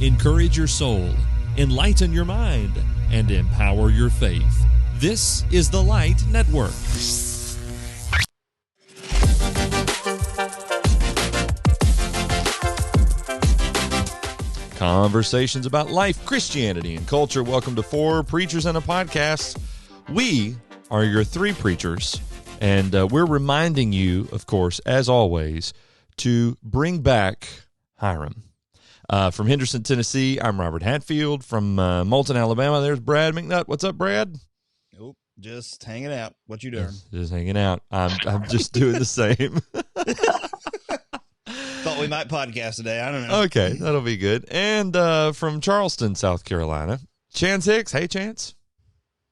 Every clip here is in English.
encourage your soul, enlighten your mind, and empower your faith. This is the Light Network. Conversations about life, Christianity, and culture. Welcome to Four Preachers and a Podcast. We are your three preachers, and we're reminding you, of course, as always, to bring back Hiram. From Henderson, Tennessee, I'm Robert Hatfield. From Moulton, Alabama, there's Brad McNutt. What's up, Brad? Nope, just hanging out. What you doing? Just hanging out. I'm just doing the same. Thought we might podcast today. I don't know. Okay, that'll be good. And from Charleston, South Carolina, Chance Hicks. Hey, Chance.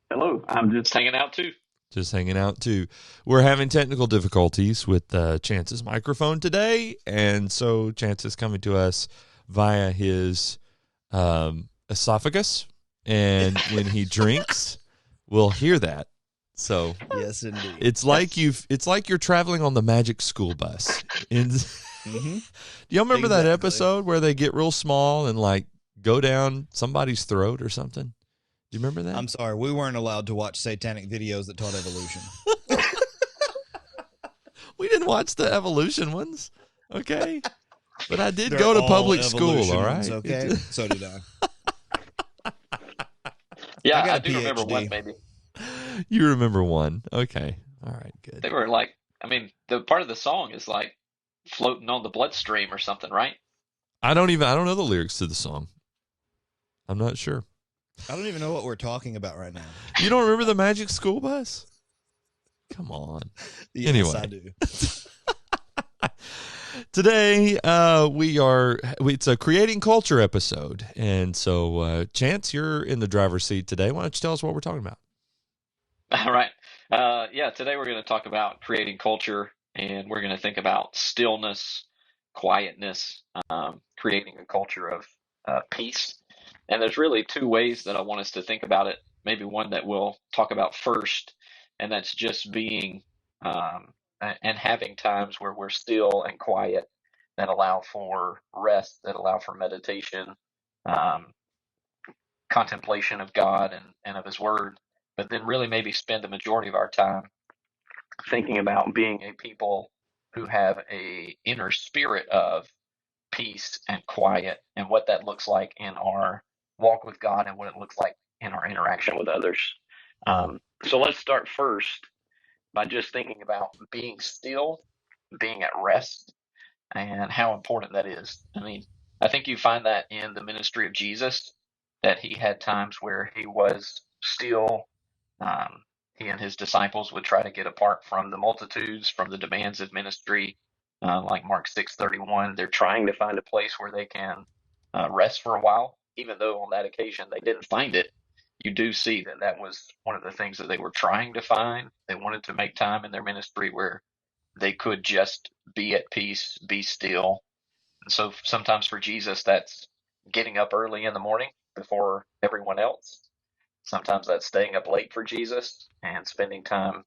Hello. I'm just hanging out, too. Just hanging out, too. We're having technical difficulties with Chance's microphone today, and so Chance is coming to us via his esophagus, and when he drinks, we'll hear that. So yes, indeed. It's like you're traveling on the Magic School Bus. Mm-hmm. Do y'all remember that episode where they get real small and like go down somebody's throat or something? Do you remember that? I'm sorry, we weren't allowed to watch satanic videos that taught evolution. We didn't watch the evolution ones, okay? But I did go to public school, all right? Okay, so did I. Yeah, I do remember one, maybe. You remember one. Okay. All right, good. They were like, I mean, the part of the song is like floating on the bloodstream or something, right? I don't know the lyrics to the song. I'm not sure. I don't even know what we're talking about right now. You don't remember the Magic School Bus? Come on. Yes, anyway. I do. Today, it's a Creating Culture episode. And so, Chance, you're in the driver's seat today. Why don't you tell us what we're talking about? All right. Today we're going to talk about creating culture, and we're going to think about stillness, quietness, creating a culture of peace. And there's really two ways that I want us to think about it. Maybe one that we'll talk about first, and that's just being and having times where we're still and quiet that allow for rest, that allow for meditation, contemplation of God and of His Word, but then really maybe spend the majority of our time thinking about being a people who have a inner spirit of peace and quiet, and what that looks like in our walk with God and what it looks like in our interaction with others. So let's start first by just thinking about being still, being at rest, and how important that is. I mean, I think you find that in the ministry of Jesus, that He had times where He was still. He and His disciples would try to get apart from the multitudes, from the demands of ministry, like Mark 6:31. They're trying to find a place where they can rest for a while, even though on that occasion they didn't find it. You do see that that was one of the things that they were trying to find. They wanted to make time in their ministry where they could just be at peace, be still. And so sometimes for Jesus, that's getting up early in the morning before everyone else. Sometimes that's staying up late for Jesus and spending time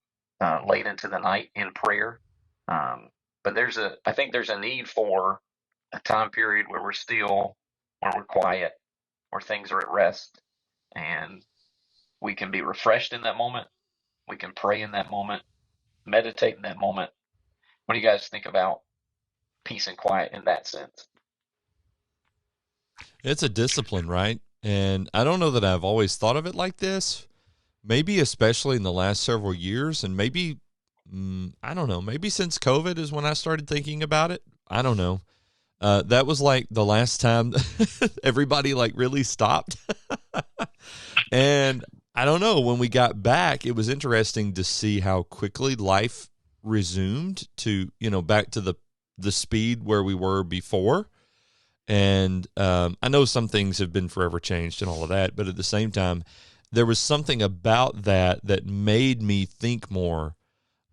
late into the night in prayer. But I think there's a need for a time period where we're still, where we're quiet, where things are at rest, and we can be refreshed in that moment. We can pray in that moment, meditate in that moment. What do you guys think about peace and quiet in that sense? It's a discipline, right? And I don't know that I've always thought of it like this, maybe especially in the last several years, and maybe, I don't know, maybe since COVID is when I started thinking about it. I don't know. That was like the last time everybody like really stopped. And I don't know, when we got back, it was interesting to see how quickly life resumed to, back to the speed where we were before. And I know some things have been forever changed and all of that, but at the same time, there was something about that made me think more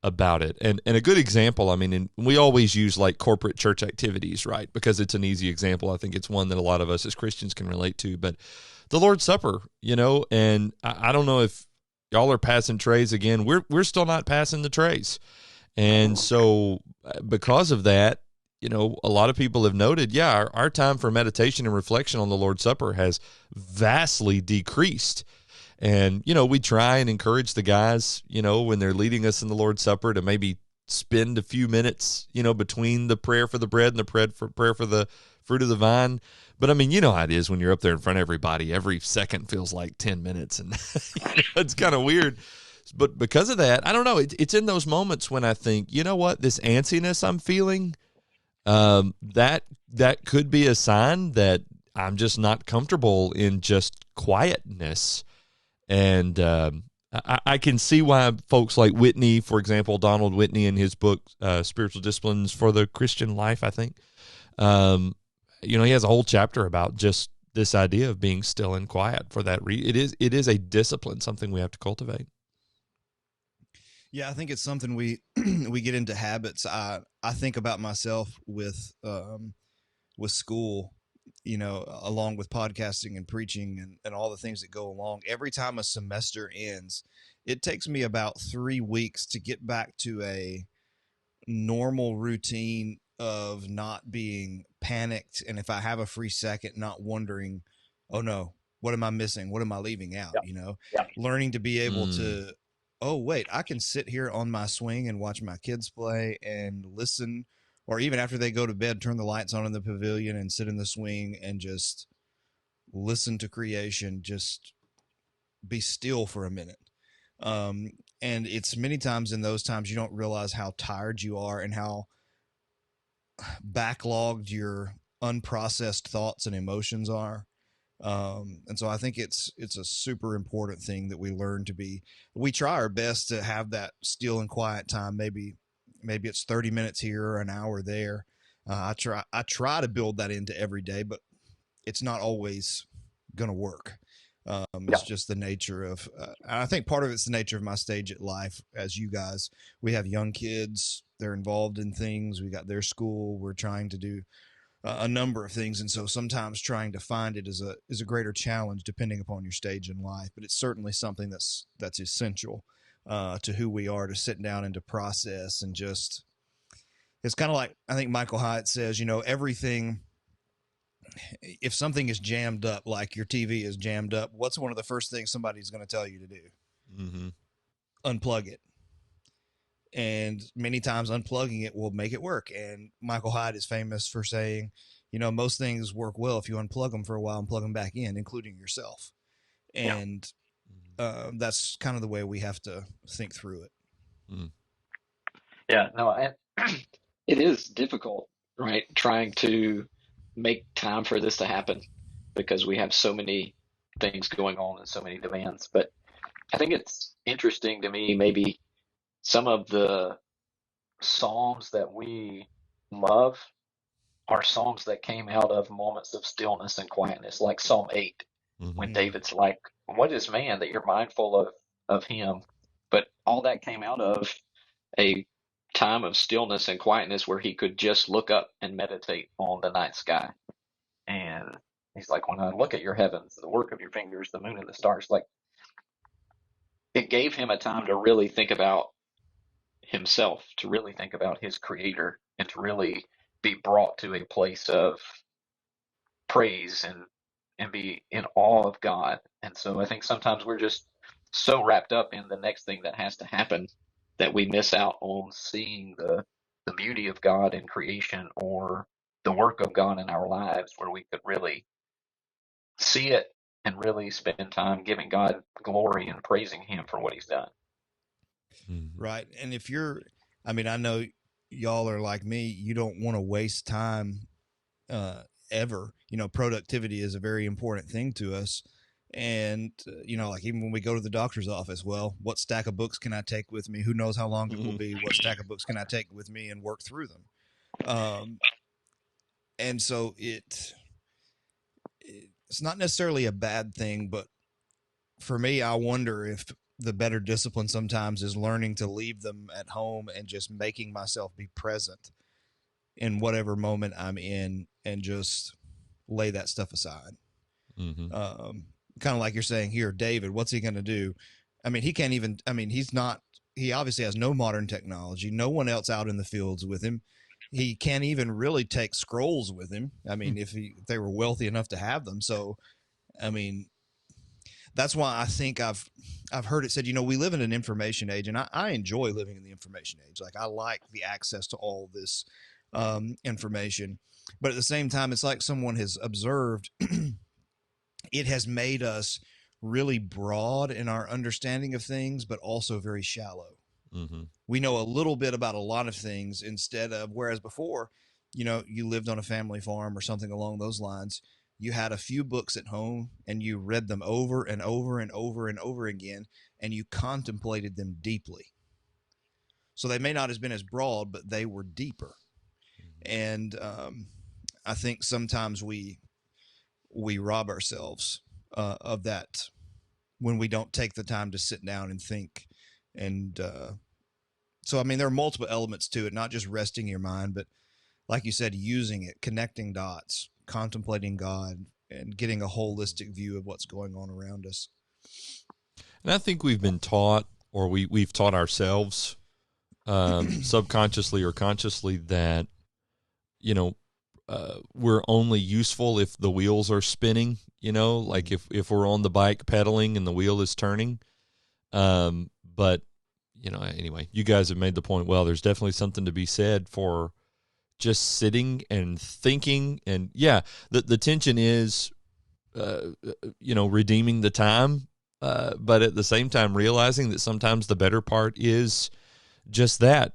about it. And a good example, I mean, and we always use like corporate church activities, right? Because it's an easy example. I think it's one that a lot of us as Christians can relate to. But the Lord's Supper, and I don't know if y'all are passing trays again. We're still not passing the trays. And so because of that, a lot of people have noted, yeah, our time for meditation and reflection on the Lord's Supper has vastly decreased. And, we try and encourage the guys, when they're leading us in the Lord's Supper to maybe spend a few minutes, between the prayer for the bread and the prayer for the fruit of the vine. But I mean, you know how it is when you're up there in front of everybody. Every second feels like 10 minutes, and it's kind of weird. But because of that, I don't know. It's in those moments when I think, you know what, this antsiness I'm feeling, that could be a sign that I'm just not comfortable in just quietness. And I can see why folks like Whitney, for example, Donald Whitney in his book, Spiritual Disciplines for the Christian Life, I think, he has a whole chapter about just this idea of being still and quiet for that reason. It is a discipline, something we have to cultivate. Yeah, I think it's something we we get into habits. I think about myself with school, along with podcasting and preaching and all the things that go along. Every time a semester ends, it takes me about 3 weeks to get back to a normal routine of not being panicked, and if I have a free second, not wondering, oh no, what am I missing? What am I leaving out? Learning to be able to, oh wait, I can sit here on my swing and watch my kids play and listen, or even after they go to bed, turn the lights on in the pavilion and sit in the swing and just listen to creation, just be still for a minute. And it's many times in those times you don't realize how tired you are and how backlogged your unprocessed thoughts and emotions are. And so I think it's a super important thing that we learn to be. We try our best to have that still and quiet time. Maybe it's 30 minutes here or an hour there. I try to build that into every day, but it's not always going to work. It's just the nature of, I think part of it's the nature of my stage at life. As you guys, we have young kids, they're involved in things. We got their school. We're trying to do a number of things. And so sometimes trying to find it is a greater challenge depending upon your stage in life, but it's certainly something that's essential, to who we are, to sit down and to process and just, it's kind of like, I think Michael Hyatt says, everything, if something is jammed up, like your TV is jammed up, what's one of the first things somebody's going to tell you to do? Mm-hmm. Unplug it. And many times unplugging it will make it work. And Michael Hyatt is famous for saying, most things work well if you unplug them for a while and plug them back in, including yourself. And that's kind of the way we have to think through it. Mm. Yeah, no, it is difficult, right? Trying to make time for this to happen because we have so many things going on and so many demands. But I think it's interesting to me, maybe some of the Psalms that we love are Psalms that came out of moments of stillness and quietness, like Psalm 8, when Mm-hmm. David's like, what is man that you're mindful of him? But all that came out of a time of stillness and quietness where he could just look up and meditate on the night sky. And he's like, when I look at your heavens, the work of your fingers, the moon and the stars, like it gave him a time to really think about himself, to really think about his creator, and to really be brought to a place of praise and be in awe of God. And so I think sometimes we're just so wrapped up in the next thing that has to happen that we miss out on seeing the beauty of God in creation or the work of God in our lives, where we could really see it and really spend time giving God glory and praising him for what he's done. Mm-hmm. Right. And if you're, I know y'all are like me, you don't want to waste time, ever. Productivity is a very important thing to us. And, like even when we go to the doctor's office, well, what stack of books can I take with me? Who knows how long it will be? What stack of books can I take with me and work through them? And so it's not necessarily a bad thing, but for me, I wonder if the better discipline sometimes is learning to leave them at home and just making myself be present in whatever moment I'm in and just lay that stuff aside. Mm-hmm. Kind of like you're saying here, David, what's he going to do? He can't even, he obviously has no modern technology, no one else out in the fields with him. he can't even really take scrolls with him. I mean, if they were wealthy enough to have them. So, I mean, that's why I think I've heard it said, we live in an information age, and I enjoy living in the information age. Like, I like the access to all this information, but at the same time, it's like someone has observed it has made us really broad in our understanding of things, but also very shallow. Mm-hmm. We know a little bit about a lot of things instead of, whereas before, you lived on a family farm or something along those lines. You had a few books at home and you read them over and over and over and over again, and you contemplated them deeply. So they may not have been as broad, but they were deeper. And I think sometimes we rob ourselves of that when we don't take the time to sit down and think. And so, I mean, there are multiple elements to it, not just resting your mind, but like you said, using it, connecting dots, contemplating God, and getting a holistic view of what's going on around us. And I think we've been taught, or we've taught ourselves subconsciously or consciously that, we're only useful if the wheels are spinning, like if we're on the bike pedaling and the wheel is turning. But, anyway, you guys have made the point well. There's definitely something to be said for just sitting and thinking. And, yeah, the tension is, redeeming the time, but at the same time realizing that sometimes the better part is just that,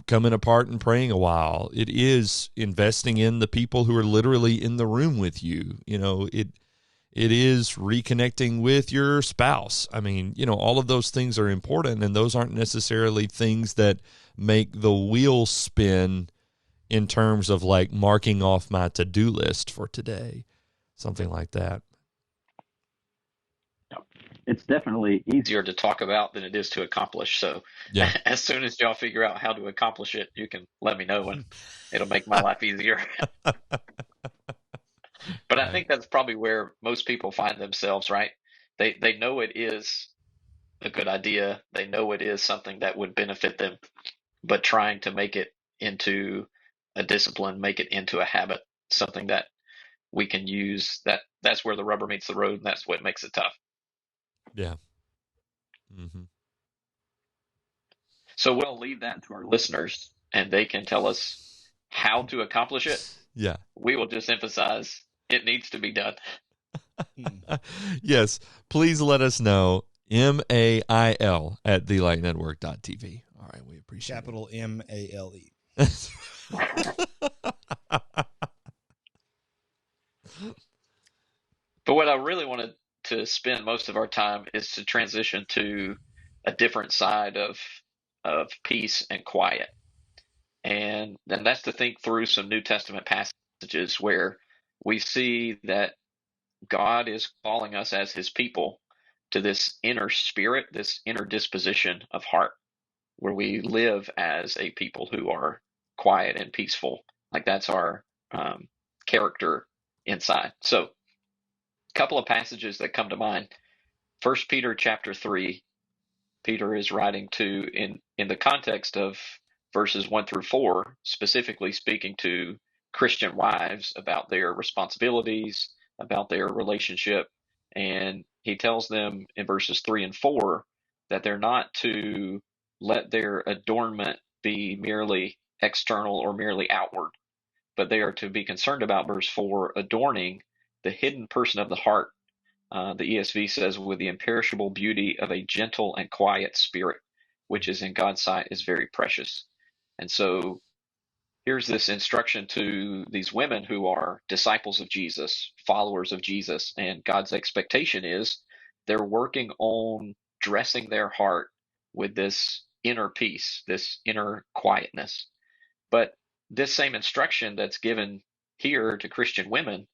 coming apart and praying a while. It is investing in the people who are literally in the room with you. It is reconnecting with your spouse. I mean, all of those things are important, and those aren't necessarily things that make the wheel spin in terms of like marking off my to-do list for today, something like that. It's definitely easier to talk about than it is to accomplish. So Yeah. as soon as y'all figure out how to accomplish it, you can let me know and it'll make my life easier. But I think that's probably where most people find themselves, right? They know it is a good idea. They know it is something that would benefit them, but trying to make it into a discipline, make it into a habit, something that we can use, that's where the rubber meets the road, and that's what makes it tough. Yeah. Mm-hmm. So we'll leave that to our listeners and they can tell us how to accomplish it. Yeah. We will just emphasize it needs to be done. Yes. Please let us know. MAIL at thelightnetwork.tv. All right. We appreciate Capital MALE. it. But what I really wanted to spend most of our time is to transition to a different side of peace and quiet. And then that's to think through some New Testament passages where we see that God is calling us as his people to this inner spirit, this inner disposition of heart, where we live as a people who are quiet and peaceful. Like that's our character inside. So, a couple of passages that come to mind. First Peter chapter 3, Peter is writing to in the context of verses 1 through 4, specifically speaking to Christian wives about their responsibilities, about their relationship, and he tells them in verses 3 and 4 that they're not to let their adornment be merely external or merely outward, but they are to be concerned about, verse 4, adorning the hidden person of the heart. The ESV says, with the imperishable beauty of a gentle and quiet spirit, which is in God's sight is very precious. And so here's this instruction to these women who are disciples of Jesus, followers of Jesus, and God's expectation is they're working on dressing their heart with this inner peace, this inner quietness. But this same instruction that's given here to Christian women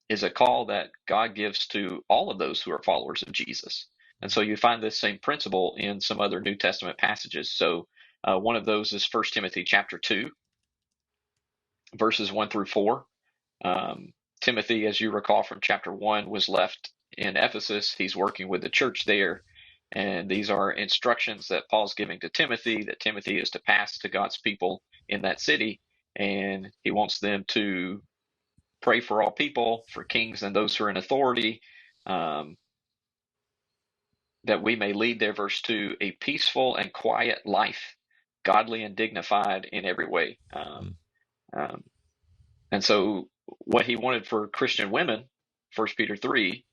is a call that God gives to all of those who are followers of Jesus. And so you find this same principle in some other New Testament passages. So one of those is 1 Timothy chapter 2, verses 1 through 4. Timothy, as you recall from chapter 1, was left in Ephesus. He's working with the church there. And these are instructions that Paul's giving to Timothy, that Timothy is to pass to God's people in that city. and he wants them to pray for all people, for kings and those who are in authority, um, that we may lead there, verse 2, a peaceful and quiet life, godly and dignified in every way. Um, and so, what he wanted for Christian women, 1 Peter 3,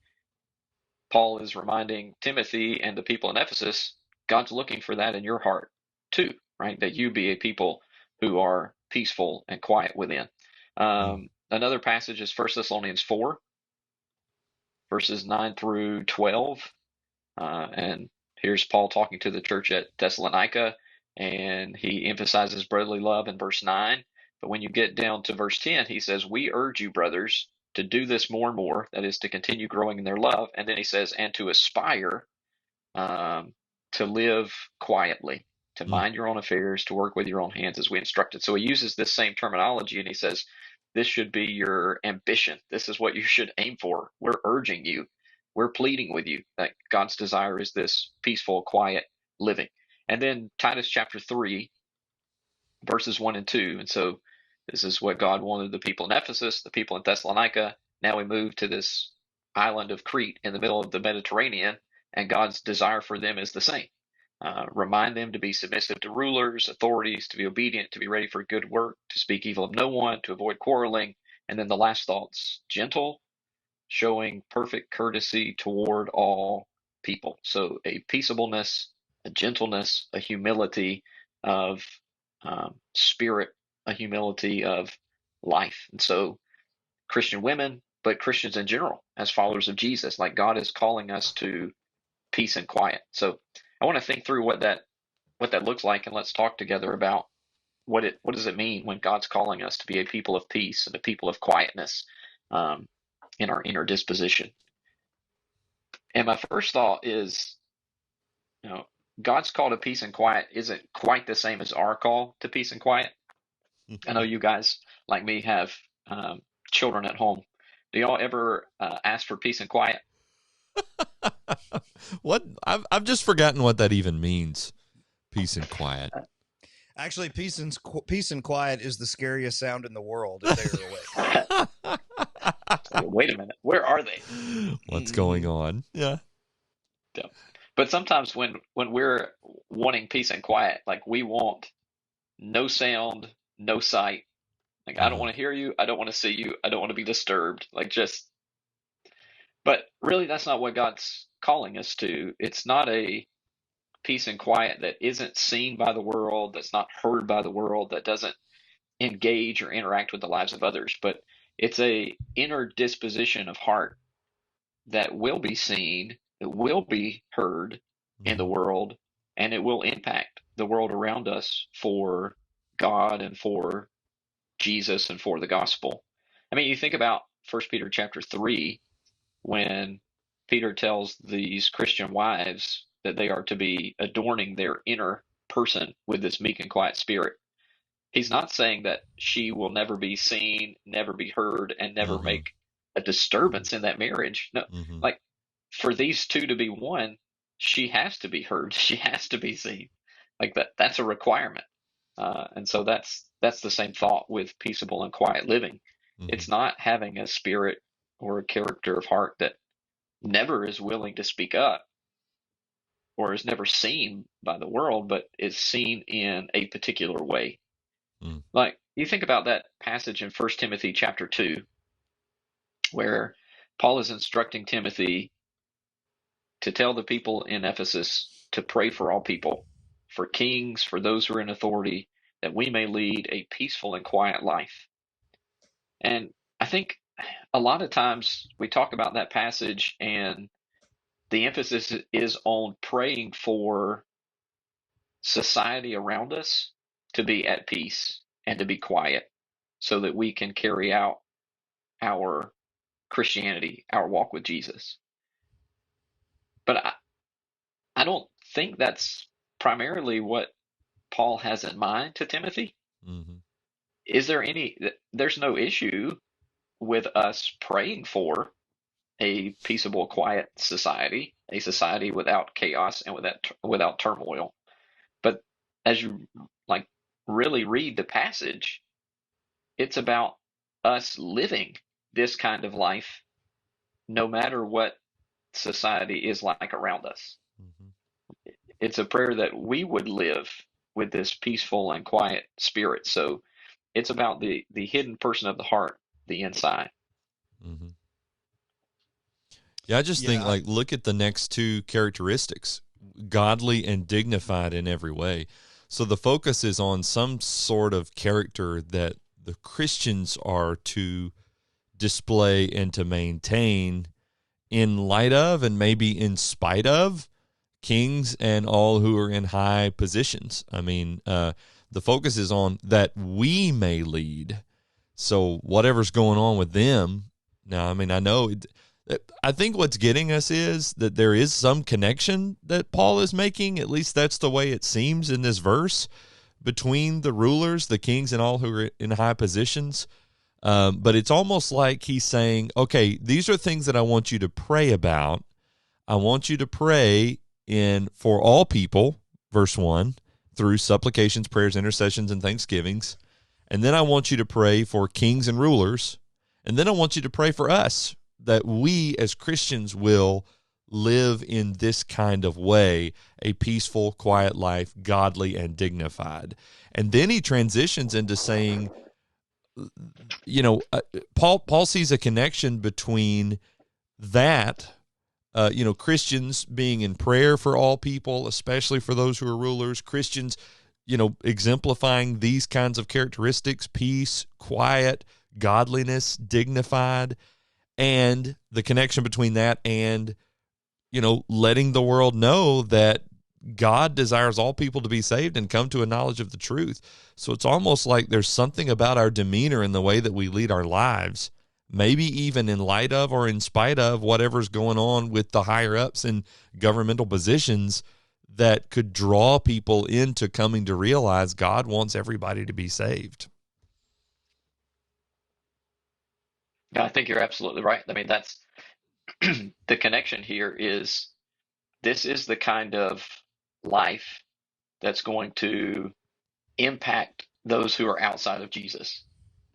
Paul is reminding Timothy and the people in Ephesus, God's looking for that in your heart too, right? That you be a people who are peaceful and quiet within. Another passage is 1 Thessalonians 4, verses 9 through 12. And here's Paul talking to the church at Thessalonica, and he emphasizes brotherly love in verse 9. But when you get down to verse 10, he says, we urge you, brothers, to do this more and more, that is, to continue growing in their love. And then he says, and to aspire um, to live quietly, to mind your own affairs, to work with your own hands as we instructed. So he uses this same terminology, and he says, this should be your ambition. This is what you should aim for. We're urging you. We're pleading with you that God's desire is this peaceful, quiet living. And then Titus chapter 3, verses 1 and 2. And so this is what God wanted the people in Ephesus, the people in Thessalonica. Now we move to this island of Crete in the middle of the Mediterranean, and God's desire for them is the same. Remind them to be submissive to rulers, authorities, to be obedient, to be ready for good work, to speak evil of no one, to avoid quarreling. And then the last thoughts, gentle, showing perfect courtesy toward all people. So a peaceableness, a gentleness, a humility of spirit, a humility of life. And so Christian women, but Christians in general, as followers of Jesus, like God is calling us to peace and quiet. So I want to think through what that looks like, and let's talk together about what does it mean when God's calling us to be a people of peace and a people of quietness um, in our inner disposition. And my first thought is, you know, God's call to peace and quiet isn't quite the same as our call to peace and quiet. I know you guys, like me, have children at home. Do y'all ever ask for peace and quiet? What? I've just forgotten what that even means. Peace and quiet. Actually, peace and quiet is the scariest sound in the world if they're awake. Wait a minute, where are they? What's going on? Yeah. Yeah. But sometimes when we're wanting peace and quiet, like we want no sound, no sight. Like I don't want to hear you, I don't want to see you, I don't want to be disturbed. Like just, but really that's not what God's calling us to. It's not a peace and quiet that isn't seen by the world, that's not heard by the world, that doesn't engage or interact with the lives of others, but it's a inner disposition of heart that will be seen, it will be heard in the world, and it will impact the world around us for God and for Jesus and for the gospel. I mean, you think about 1 Peter chapter 3, when Peter tells these Christian wives that they are to be adorning their inner person with this meek and quiet spirit. He's not saying that she will never be seen, never be heard, and never make a disturbance in that marriage. No, like for these two to be one, she has to be heard. She has to be seen. Like that's a requirement. And so that's the same thought with peaceable and quiet living. It's not having a spirit or a character of heart that never is willing to speak up or is never seen by the world, but is seen in a particular way. Like you think about that passage in 1 Timothy chapter 2, where Paul is instructing Timothy to tell the people in Ephesus to pray for all people, for kings, for those who are in authority, that we may lead a peaceful and quiet life. And I think a lot of times we talk about that passage and the emphasis is on praying for society around us to be at peace and to be quiet so that we can carry out our Christianity, our walk with Jesus. But I don't think that's primarily what Paul has in mind to Timothy. Is there there's no issue with us praying for a peaceable, quiet society, a society without chaos and without turmoil. But as you like really read the passage, it's about us living this kind of life no matter what society is like around us. Hmm. It's a prayer that we would live with this peaceful and quiet spirit. So it's about the hidden person of the heart, the inside. Hmm. Yeah, I just think, Yeah, like, look at the next two characteristics: godly and dignified in every way. So the focus is on some sort of character that the Christians are to display and to maintain in light of, and maybe in spite of, kings and all who are in high positions. I mean, the focus is on that we may lead. So whatever's going on with them now, I mean, I know. I think what's getting us is that there is some connection that Paul is making. At least that's the way it seems in this verse, between the rulers, the kings, and all who are in high positions. But it's almost like he's saying, okay, these are things that I want you to pray about. I want you to pray in for all people, verse 1, through supplications, prayers, intercessions, and thanksgivings. And then I want you to pray for kings and rulers. And then I want you to pray for us, that we as Christians will live in this kind of way, a peaceful, quiet life, godly and dignified. And then he transitions into saying, you know, Paul sees a connection between that, Christians being in prayer for all people, especially for those who are rulers, Christians, exemplifying these kinds of characteristics: peace, quiet, godliness, dignified, and the connection between that and, letting the world know that God desires all people to be saved and come to a knowledge of the truth. So it's almost like there's something about our demeanor and the way that we lead our lives, maybe even in light of or in spite of whatever's going on with the higher ups in governmental positions, that could draw people into coming to realize God wants everybody to be saved. Yeah, I think you're absolutely right. I mean, that's the connection here is this is the kind of life that's going to impact those who are outside of Jesus.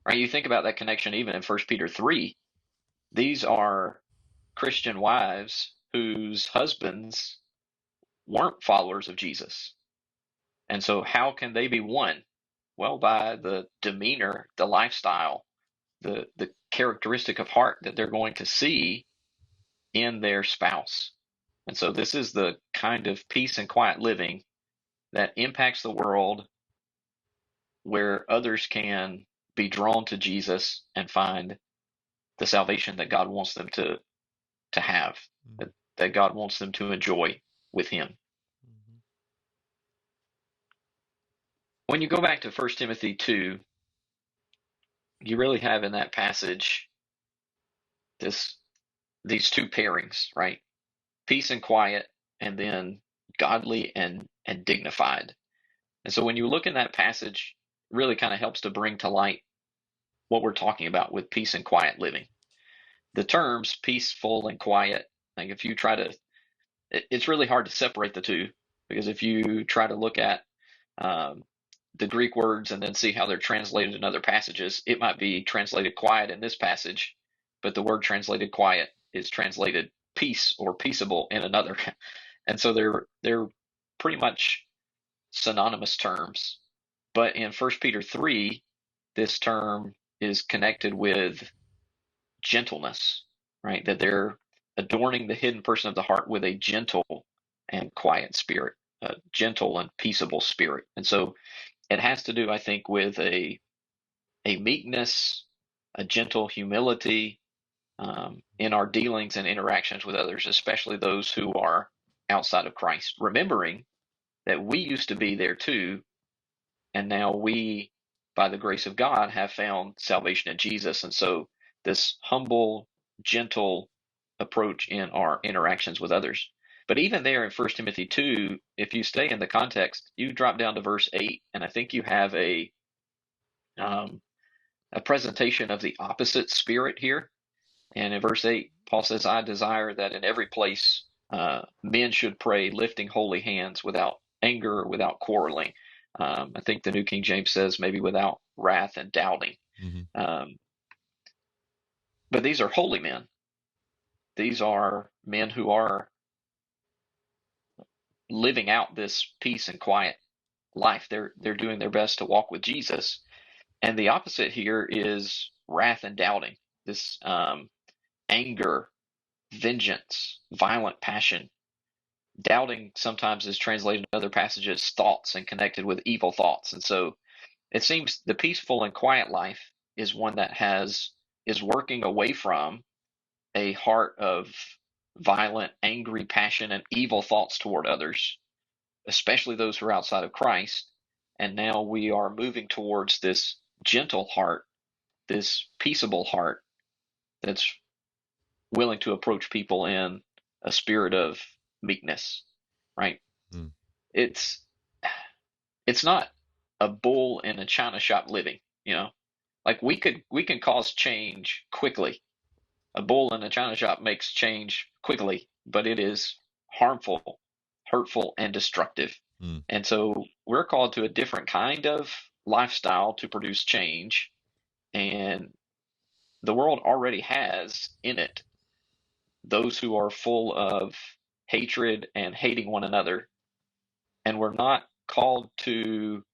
Right? You think about that connection even in First Peter 3. These are Christian wives whose husbands weren't followers of Jesus. And so how can they be won? Well, by the demeanor, the lifestyle, the characteristic of heart that they're going to see in their spouse. And so this is the kind of peace and quiet living that impacts the world, where others can be drawn to Jesus and find the salvation that God wants them to have, that God wants them to enjoy with him. When you go back to First Timothy 2, you really have in that passage this these two pairings, right? Peace and quiet, and then godly and dignified. And so when you look in that passage, it really kind of helps to bring to light what we're talking about with peace and quiet living. The terms peaceful and quiet, like if you try to, it's really hard to separate the two, because if you try to look at um, the Greek words and then see how they're translated in other passages, it might be translated quiet in this passage, but the word translated quiet is translated peace or peaceable in another. And so they're pretty much synonymous terms. But in First Peter 3, this term is connected with gentleness, right? That they're adorning the hidden person of the heart with a gentle and quiet spirit, a gentle and peaceable spirit. And so it has to do, I think, with a meekness, a gentle humility in our dealings and interactions with others, especially those who are outside of Christ. Remembering that we used to be there too, and now we, by the grace of God, have found salvation in Jesus. And so this humble, gentle approach in our interactions with others. But even there in First Timothy 2, if you stay in the context, you drop down to verse 8, and I think you have um, a presentation of the opposite spirit here. And in verse 8, Paul says, I desire that in every place men should pray, lifting holy hands without anger, without quarreling. I think the New King James says maybe without wrath and doubting. Mm-hmm. Um, but these are holy men. These are men who are living out this peace and quiet life. They're doing their best to walk with Jesus. And the opposite here is wrath and doubting. This anger, vengeance, violent passion. Doubting sometimes is translated in other passages thoughts and connected with evil thoughts. And so it seems the peaceful and quiet life is one that is working away from a heart of violent, angry passion and evil thoughts toward others, especially those who are outside of Christ. And now we are moving towards this gentle heart, this peaceable heart that's willing to approach people in a spirit of meekness, right? Mm. It's it's not a bull in a china shop living, you know. Like we can cause change quickly. A bull in a china shop makes change quickly, but it is harmful, hurtful, and destructive. Mm. And so we're called to a different kind of lifestyle to produce change. And the world already has in it those who are full of hatred and hating one another. And we're not called to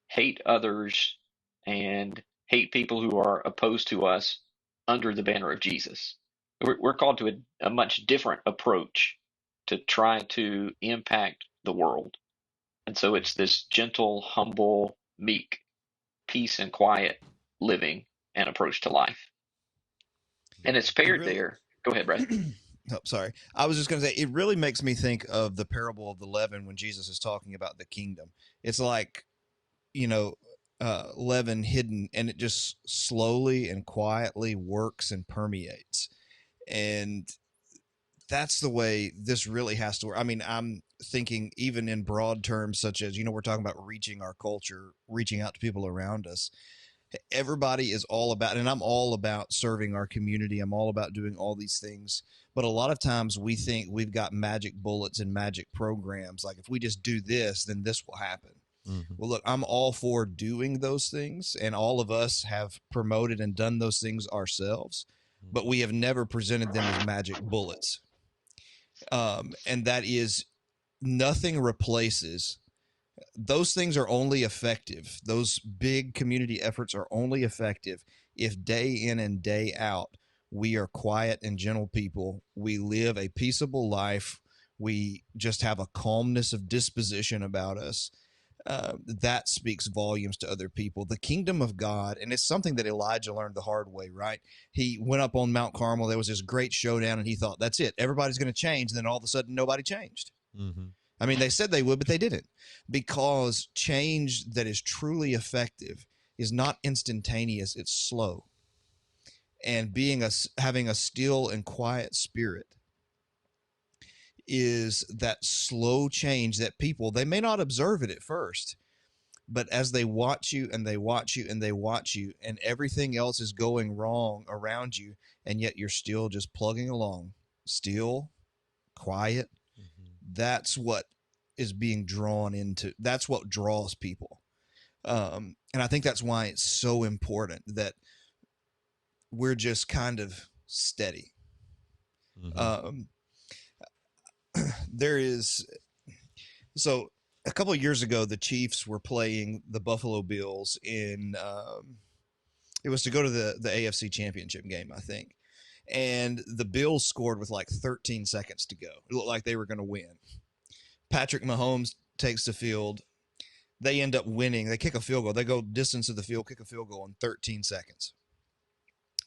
hate others and hate people who are opposed to us under the banner of Jesus. We're called to a much different approach to try to impact the world. And so it's this gentle, humble, meek, peace and quiet living and approach to life. And it's It paired really, there. Go ahead, Brad. oh, sorry. I was just going to say, it really makes me think of the parable of the leaven when Jesus is talking about the kingdom. It's like, you know, leaven hidden, and it just slowly and quietly works and permeates. And that's the way this really has to work. I mean, I'm thinking even in broad terms, such as, we're talking about reaching our culture, reaching out to people around us. Everybody is all about, and I'm all about serving our community. I'm all about doing all these things. But a lot of times we think we've got magic bullets and magic programs. Like if we just do this, then this will happen. Mm-hmm. Well, look, I'm all for doing those things, and all of us have promoted and done those things ourselves, but we have never presented them as magic bullets. And that is, nothing replaces those things. Are only effective. Those big community efforts are only effective if day in and day out we are quiet and gentle people. We live a peaceable life. We just have a calmness of disposition about us. That speaks volumes to other people. The kingdom of God, and it's something that Elijah learned the hard way, right? He went up on Mount Carmel. There was this great showdown, and he thought, that's it. Everybody's going to change. And then all of a sudden, nobody changed. Mm-hmm. I mean, they said they would, but they didn't, because change that is truly effective is not instantaneous. It's slow. And having a still and quiet spirit is that slow change that people, they may not observe it at first, but as they watch you and they watch you and they watch you, and everything else is going wrong around you, and yet you're still just plugging along, still, quiet. Mm-hmm. That's what is being drawn into. That's what draws people. And I think that's why it's so important that we're just kind of steady. Mm-hmm. There is, so a couple of years ago, the Chiefs were playing the Buffalo Bills in, it was to go to the AFC Championship game, I think. And the Bills scored with like 13 seconds to go. It looked like they were going to win. Patrick Mahomes takes the field. They end up winning. They kick a field goal. They go distance of the field, kick a field goal in 13 seconds.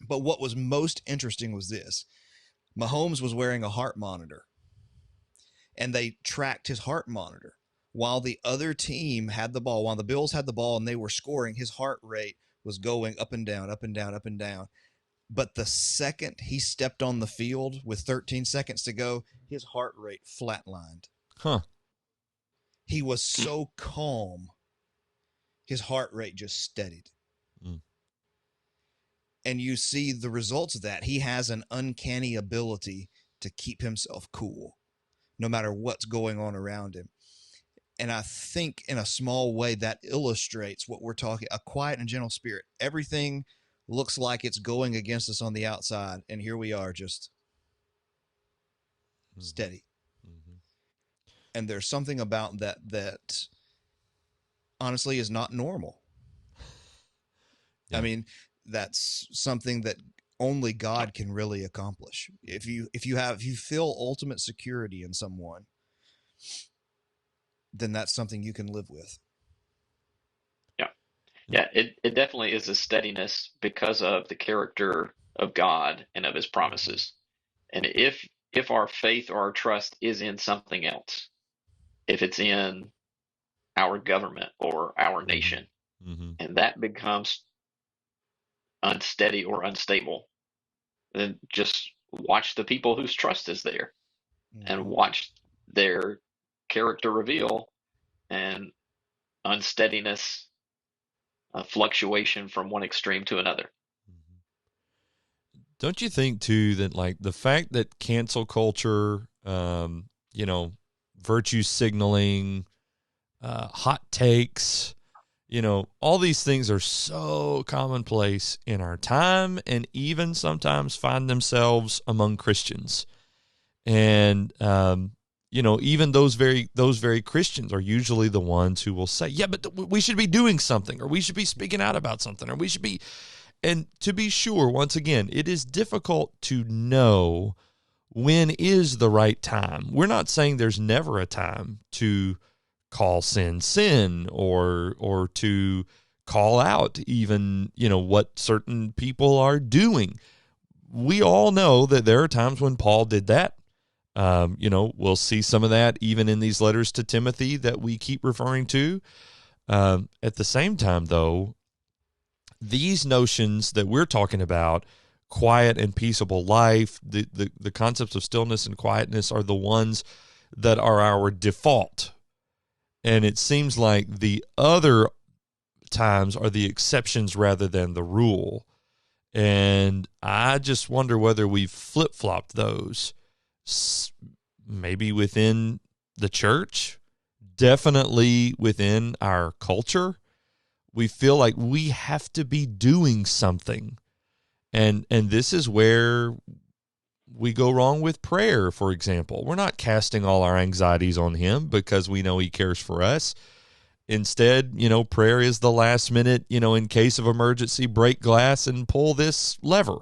But what was most interesting was this. Mahomes was wearing a heart monitor, and they tracked his heart monitor. While the other team had the ball, while the Bills had the ball and they were scoring, his heart rate was going up and down, up and down, up and down. But the second he stepped on the field with 13 seconds to go, his heart rate flatlined. Huh. He was so calm, his heart rate just steadied. Mm. And you see the results of that. He has an uncanny ability to keep himself cool, no matter what's going on around him. And I think in a small way that illustrates what we're talking, a quiet and gentle spirit. Everything looks like it's going against us on the outside, and here we are, just steady. Mm-hmm. And there's something about that honestly is not normal. Yeah. I mean, that's something that only God can really accomplish. If you feel ultimate security in someone, then that's something you can live with. Yeah. Yeah, it definitely is a steadiness because of the character of God and of his promises. And if our faith or our trust is in something else, if it's in our government or our nation, Mm-hmm. and that becomes unsteady or unstable, then just watch the people whose trust is there and watch their character reveal and unsteadiness, fluctuation from one extreme to another. Don't you think too that like the fact that cancel culture, virtue signaling, hot takes, all these things are so commonplace in our time, and even sometimes find themselves among Christians. And even those very Christians are usually the ones who will say, yeah, but we should be doing something, or we should be speaking out about something, or we should be. And to be sure, once again, it is difficult to know when is the right time. We're not saying there's never a time to call sin, or to call out even, what certain people are doing. We all know that there are times when Paul did that. We'll see some of that even in these letters to Timothy that we keep referring to. At the same time, though, these notions that we're talking about, quiet and peaceable life, the concepts of stillness and quietness, are the ones that are our default. And it seems like the other times are the exceptions rather than the rule. And I just wonder whether we've flip-flopped those, maybe within the church, definitely within our culture. We feel like we have to be doing something. And this is where we go wrong with prayer, for example. We're not casting all our anxieties on him because we know he cares for us. Instead, prayer is the last minute, in case of emergency, break glass and pull this lever.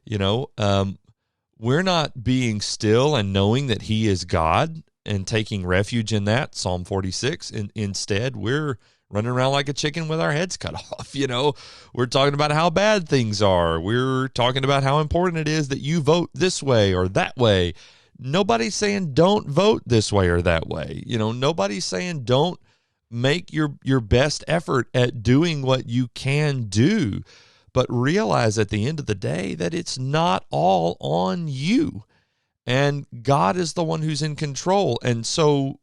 We're not being still and knowing that he is God and taking refuge in that, Psalm 46. And instead, we're running around like a chicken with our heads cut off. We're talking about how bad things are. We're talking about how important it is that you vote this way or that way. Nobody's saying don't vote this way or that way. Nobody's saying don't make your best effort at doing what you can do. But realize at the end of the day that it's not all on you. And God is the one who's in control. And so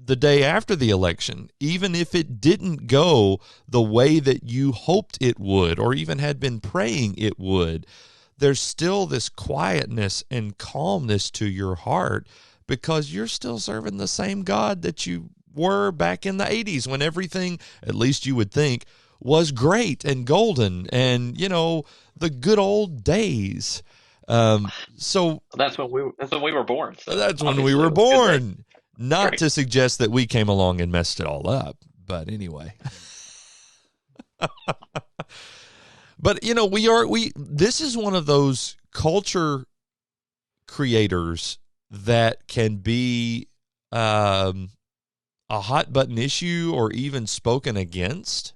the day after the election, even if it didn't go the way that you hoped it would, or even had been praying it would, there's still this quietness and calmness to your heart because you're still serving the same God that you were back in the 80s when everything, at least you would think, was great and golden and, the good old days. So that's when we were born. So that's when we were born. Not to suggest that we came along and messed it all up, but anyway. But this is one of those culture creators that can be a hot button issue or even spoken against,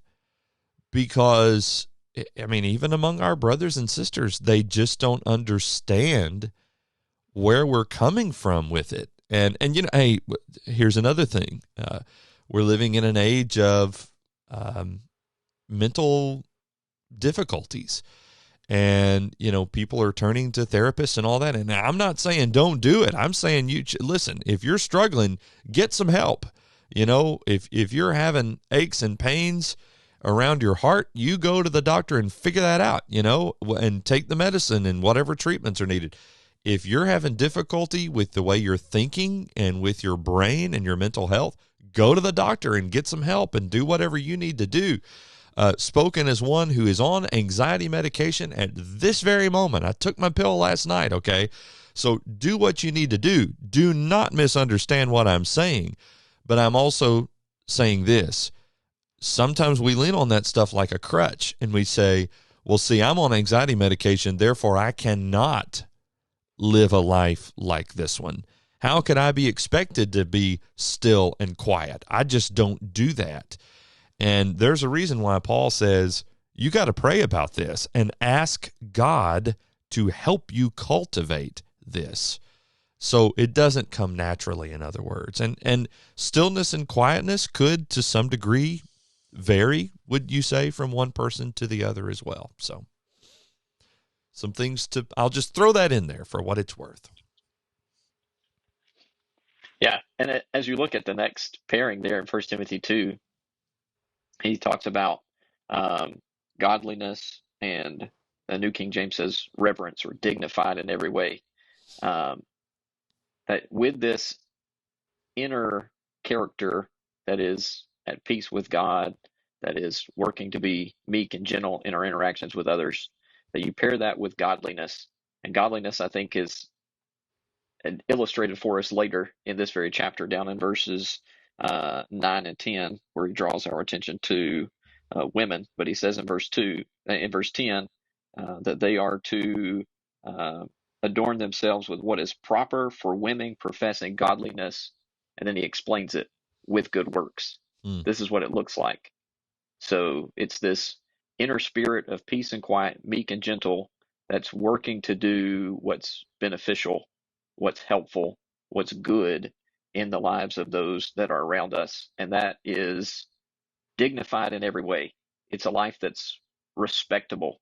because even among our brothers and sisters, they just don't understand where we're coming from with it. And hey, here's another thing. We're living in an age of mental difficulties. And, people are turning to therapists and all that. And I'm not saying don't do it. I'm saying listen, if you're struggling, get some help. If you're having aches and pains around your heart, you go to the doctor and figure that out, and take the medicine and whatever treatments are needed. If you're having difficulty with the way you're thinking and with your brain and your mental health, go to the doctor and get some help and do whatever you need to do. Spoken as one who is on anxiety medication at this very moment. I took my pill last night, okay? So do what you need to do. Do not misunderstand what I'm saying. But I'm also saying this. Sometimes we lean on that stuff like a crutch, and we say, well, see, I'm on anxiety medication, therefore I cannot live a life like this one. How could I be expected to be still and quiet? I just don't do that. And there's a reason why Paul says you got to pray about this and ask God to help you cultivate this. So it doesn't come naturally, in other words. And stillness and quietness could, to some degree, vary, would you say, from one person to the other as well. So some things I'll just throw that in there for what it's worth. Yeah, and as you look at the next pairing there in 1 Timothy 2, he talks about godliness, and the New King James says reverence or dignified in every way. That with this inner character that is at peace with God, that is working to be meek and gentle in our interactions with others, that you pair that with godliness. And godliness, I think, is illustrated for us later in this very chapter, down in verses 9 and 10, where he draws our attention to women. But he says in verse 10, that they are to adorn themselves with what is proper for women professing godliness. And then he explains it with good works. This is what it looks like. So it's this inner spirit of peace and quiet, meek and gentle, that's working to do what's beneficial, what's helpful, what's good in the lives of those that are around us. And that is dignified in every way. It's a life that's respectable.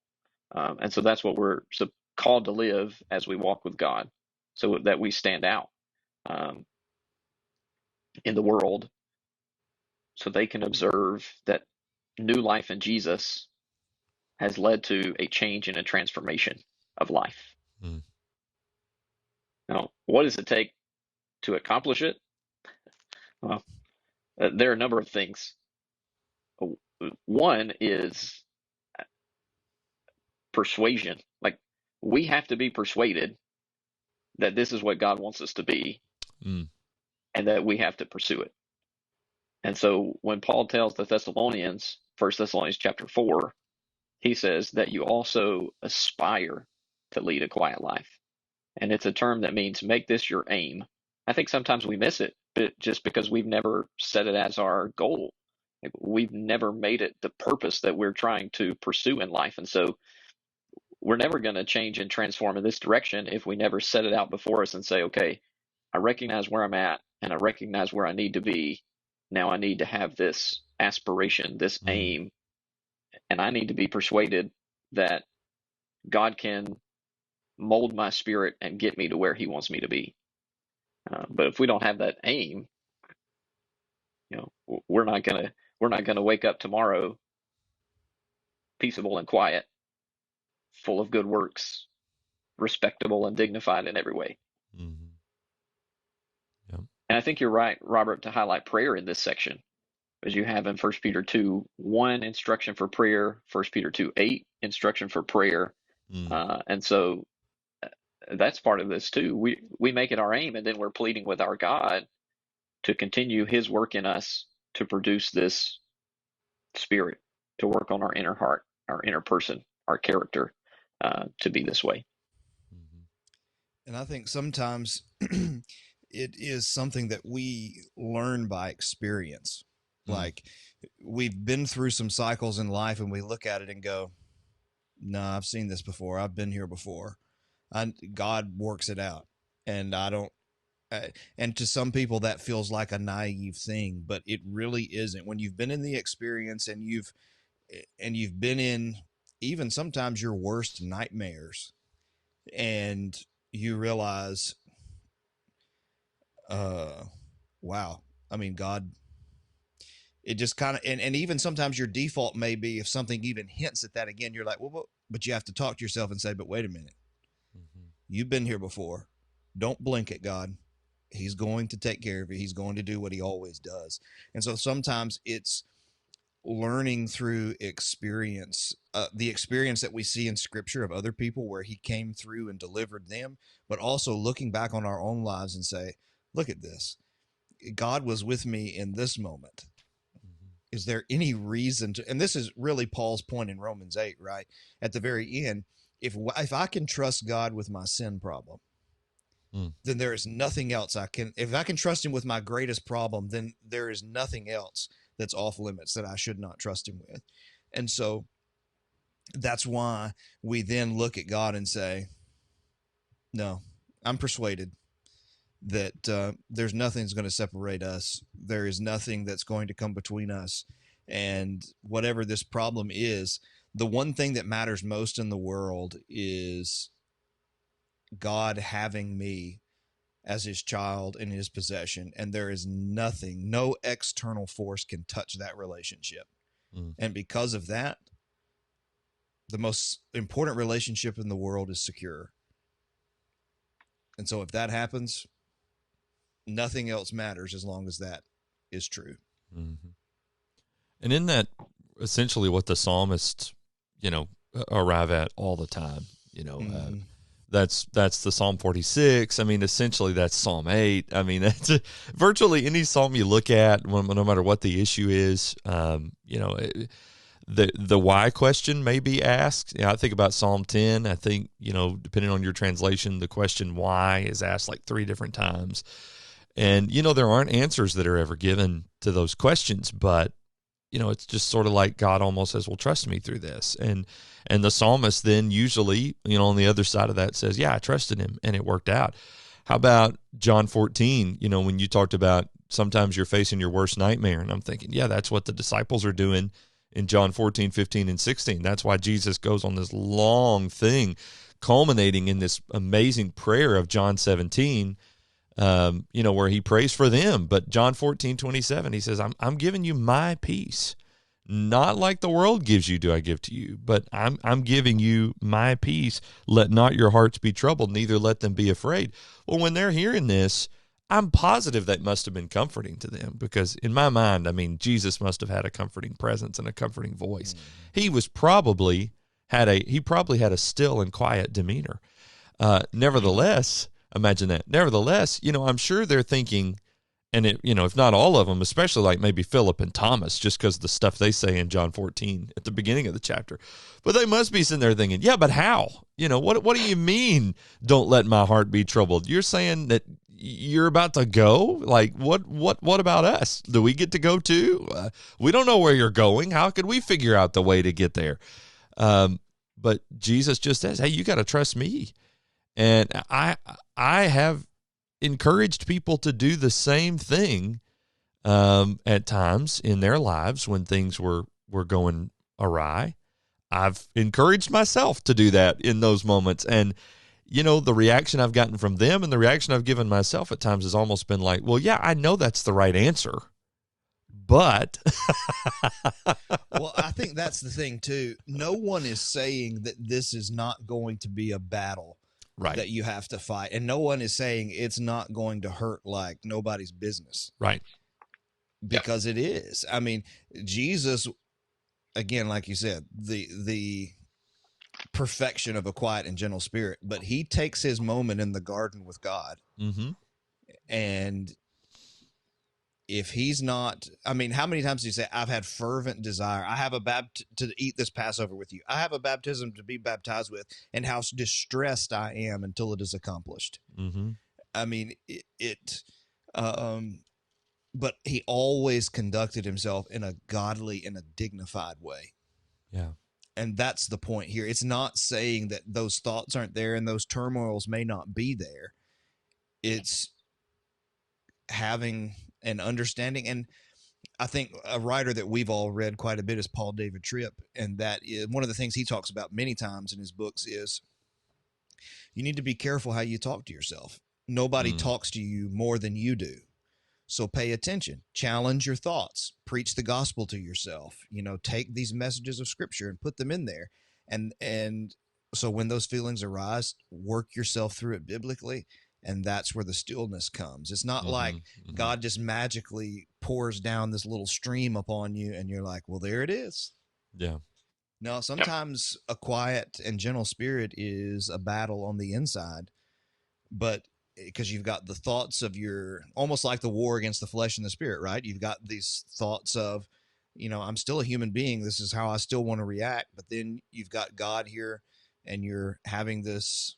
And so that's what we're called to live as we walk with God, so that we stand out in the world, so they can observe that new life in Jesus has led to a change and a transformation of life. Now, what does it take to accomplish it? Well, there are a number of things. One is persuasion. Like, we have to be persuaded that this is what God wants us to be, and that we have to pursue it. And so when Paul tells the Thessalonians, 1 Thessalonians chapter 4, he says that you also aspire to lead a quiet life. And it's a term that means make this your aim. I think sometimes we miss it, but just because we've never set it as our goal. Like, we've never made it the purpose that we're trying to pursue in life. And so we're never going to change and transform in this direction if we never set it out before us and say, okay, I recognize where I'm at and I recognize where I need to be. Now I need to have this aspiration, this aim, and I need to be persuaded that God can mold my spirit and get me to where he wants me to be. But if we don't have that aim, we're not gonna wake up tomorrow peaceable and quiet, full of good works, respectable and dignified in every way. Mm-hmm. Yep. And I think you're right, Robert, to highlight prayer in this section, as you have in 1 Peter 2:1 instruction for prayer, 1 Peter 2:8 instruction for prayer. And so that's part of this too. We make it our aim, and then we're pleading with our God to continue his work in us to produce this spirit, to work on our inner heart, our inner person, our character, to be this way. And I think sometimes it is something that we learn by experience. Like, we've been through some cycles in life and we look at it and go, nah, I've seen this before. I've been here before. God works it out. And I don't, and to some people that feels like a naive thing, but it really isn't. When you've been in the experience and you've been in even sometimes your worst nightmares, and you realize, wow, I mean, God, it just kind of, and even sometimes your default may be, if something even hints at that again, you're like, well, but you have to talk to yourself and say, but wait a minute, you've been here before. Don't blink at God. He's going to take care of you. He's going to do what he always does. And so sometimes it's learning through experience, the experience that we see in scripture of other people where he came through and delivered them, but also looking back on our own lives and say, look at this. God was with me in this moment. Is there any reason to, and this is really Paul's point in Romans 8, right? At the very end, if I can trust God with my sin problem, then there is nothing else if I can trust him with my greatest problem, then there is nothing else that's off limits that I should not trust him with. And so that's why we then look at God and say, no, I'm persuaded that there's nothing that's going to separate us. There is nothing that's going to come between us. And whatever this problem is, the one thing that matters most in the world is God having me as his child in his possession. And there is nothing, no external force can touch that relationship. And because of that, the most important relationship in the world is secure. And so if that happens, nothing else matters as long as that is true. Mm-hmm. And in that, essentially what the psalmists, arrive at all the time, that's the Psalm 46. I mean, essentially that's Psalm 8. I mean, that's virtually any psalm you look at, no matter what the issue is, the why question may be asked. I think about Psalm 10. I think, depending on your translation, the question why is asked like 3 different times. And, there aren't answers that are ever given to those questions, but, it's just sort of like God almost says, well, trust me through this. And the psalmist then usually, on the other side of that says, yeah, I trusted him and it worked out. How about John 14, when you talked about sometimes you're facing your worst nightmare, and I'm thinking, yeah, that's what the disciples are doing in John 14, 15, and 16. That's why Jesus goes on this long thing, culminating in this amazing prayer of John 17, where he prays for them. But John 14, 27, he says, I'm giving you my peace. Not like the world gives you do I give to you, but I'm giving you my peace. Let not your hearts be troubled, neither let them be afraid. Well, when they're hearing this, I'm positive that must have been comforting to them, because in my mind, I mean, Jesus must have had a comforting presence and a comforting voice. He probably had a still and quiet demeanor. Nevertheless, imagine that. Nevertheless, I'm sure they're thinking, and if not all of them, especially like maybe Philip and Thomas, just because of the stuff they say in John 14 at the beginning of the chapter, but they must be sitting there thinking, yeah, but how? What do you mean? Don't let my heart be troubled. You're saying that you're about to go? Like, what about us? Do we get to go too? We don't know where you're going. How could we figure out the way to get there? But Jesus just says, hey, you got to trust me. And I have encouraged people to do the same thing at times in their lives when things were going awry. I've encouraged myself to do that in those moments. And, the reaction I've gotten from them and the reaction I've given myself at times has almost been like, well, yeah, I know that's the right answer, but. Well, I think that's the thing, too. No one is saying that this is not going to be a battle. Right. That you have to fight. And no one is saying it's not going to hurt like nobody's business. Right. Because it is. I mean, Jesus, again, like you said, the perfection of a quiet and gentle spirit, but he takes his moment in the garden with God. Mm-hmm. And if he's not, I mean, how many times do you say, I've had fervent desire. I have to eat this Passover with you. I have a baptism to be baptized with, and how distressed I am until it is accomplished. Mm-hmm. I mean, but he always conducted himself in a godly and a dignified way. Yeah. And that's the point here. It's not saying that those thoughts aren't there and those turmoils may not be there. It's having an understanding. And I think a writer that we've all read quite a bit is Paul David Tripp. And that is one of the things he talks about many times in his books is you need to be careful how you talk to yourself. Nobody talks to you more than you do. So pay attention, challenge your thoughts, preach the gospel to yourself, take these messages of scripture and put them in there. And so when those feelings arise, work yourself through it biblically And that's where the stillness comes. It's not like Mm-hmm. God just magically pours down this little stream upon you and you're like, well, there it is. Yeah. No, sometimes a quiet and gentle spirit is a battle on the inside, but because you've got the thoughts of your, almost like the war against the flesh and the spirit, right? You've got these thoughts of, I'm still a human being. This is how I still want to react. But then you've got God here and you're having this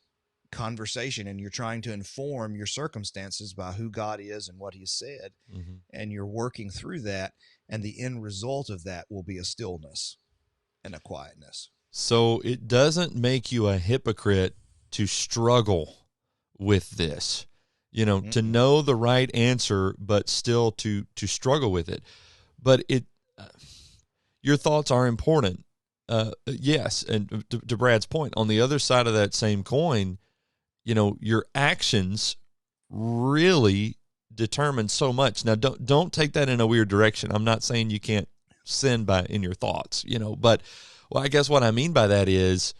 conversation and you're trying to inform your circumstances by who God is and what he said. Mm-hmm. And you're working through that. And the end result of that will be a stillness and a quietness. So it doesn't make you a hypocrite to struggle with this, to know the right answer, but still to struggle with it. But your thoughts are important. Yes. And to Brad's point, on the other side of that same coin, your actions really determine so much. Now, don't take that in a weird direction. I'm not saying you can't sin in your thoughts, but I guess what I mean by that is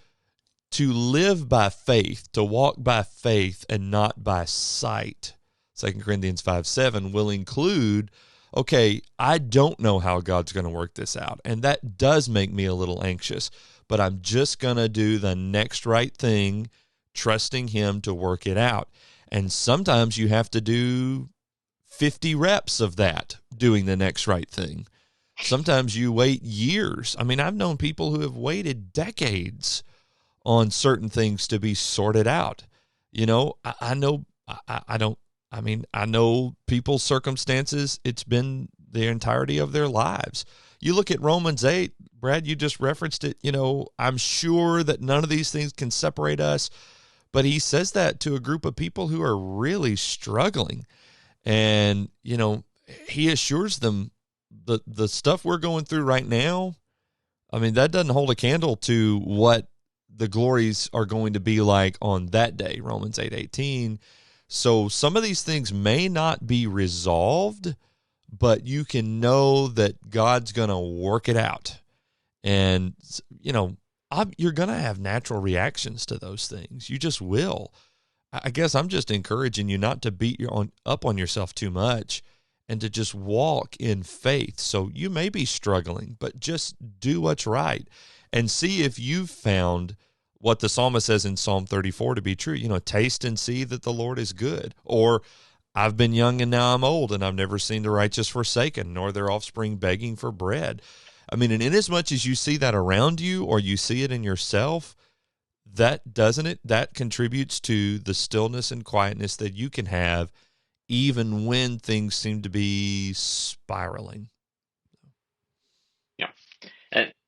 to live by faith, to walk by faith and not by sight. 2 Corinthians 5:7 will include, okay, I don't know how God's going to work this out, and that does make me a little anxious, but I'm just going to do the next right thing, trusting him to work it out. And sometimes you have to do 50 reps of that, doing the next right thing. Sometimes you wait years. I mean, I've known people who have waited decades on certain things to be sorted out. I know people's circumstances, it's been the entirety of their lives. You look at Romans 8, Brad, you just referenced it, I'm sure that none of these things can separate us, but he says that to a group of people who are really struggling. And, he assures them the stuff we're going through right now, I mean, that doesn't hold a candle to what the glories are going to be like on that day, Romans 8:18. So some of these things may not be resolved, but you can know that God's going to work it out. And, you're going to have natural reactions to those things. You just will. I guess I'm just encouraging you not to beat up on yourself too much and to just walk in faith. So you may be struggling, but just do what's right and see if you've found what the psalmist says in Psalm 34 to be true. Taste and see that the Lord is good. Or I've been young and now I'm old, and I've never seen the righteous forsaken, nor their offspring begging for bread. I mean, and inasmuch as you see that around you or you see it in yourself, that contributes to the stillness and quietness that you can have even when things seem to be spiraling. Yeah.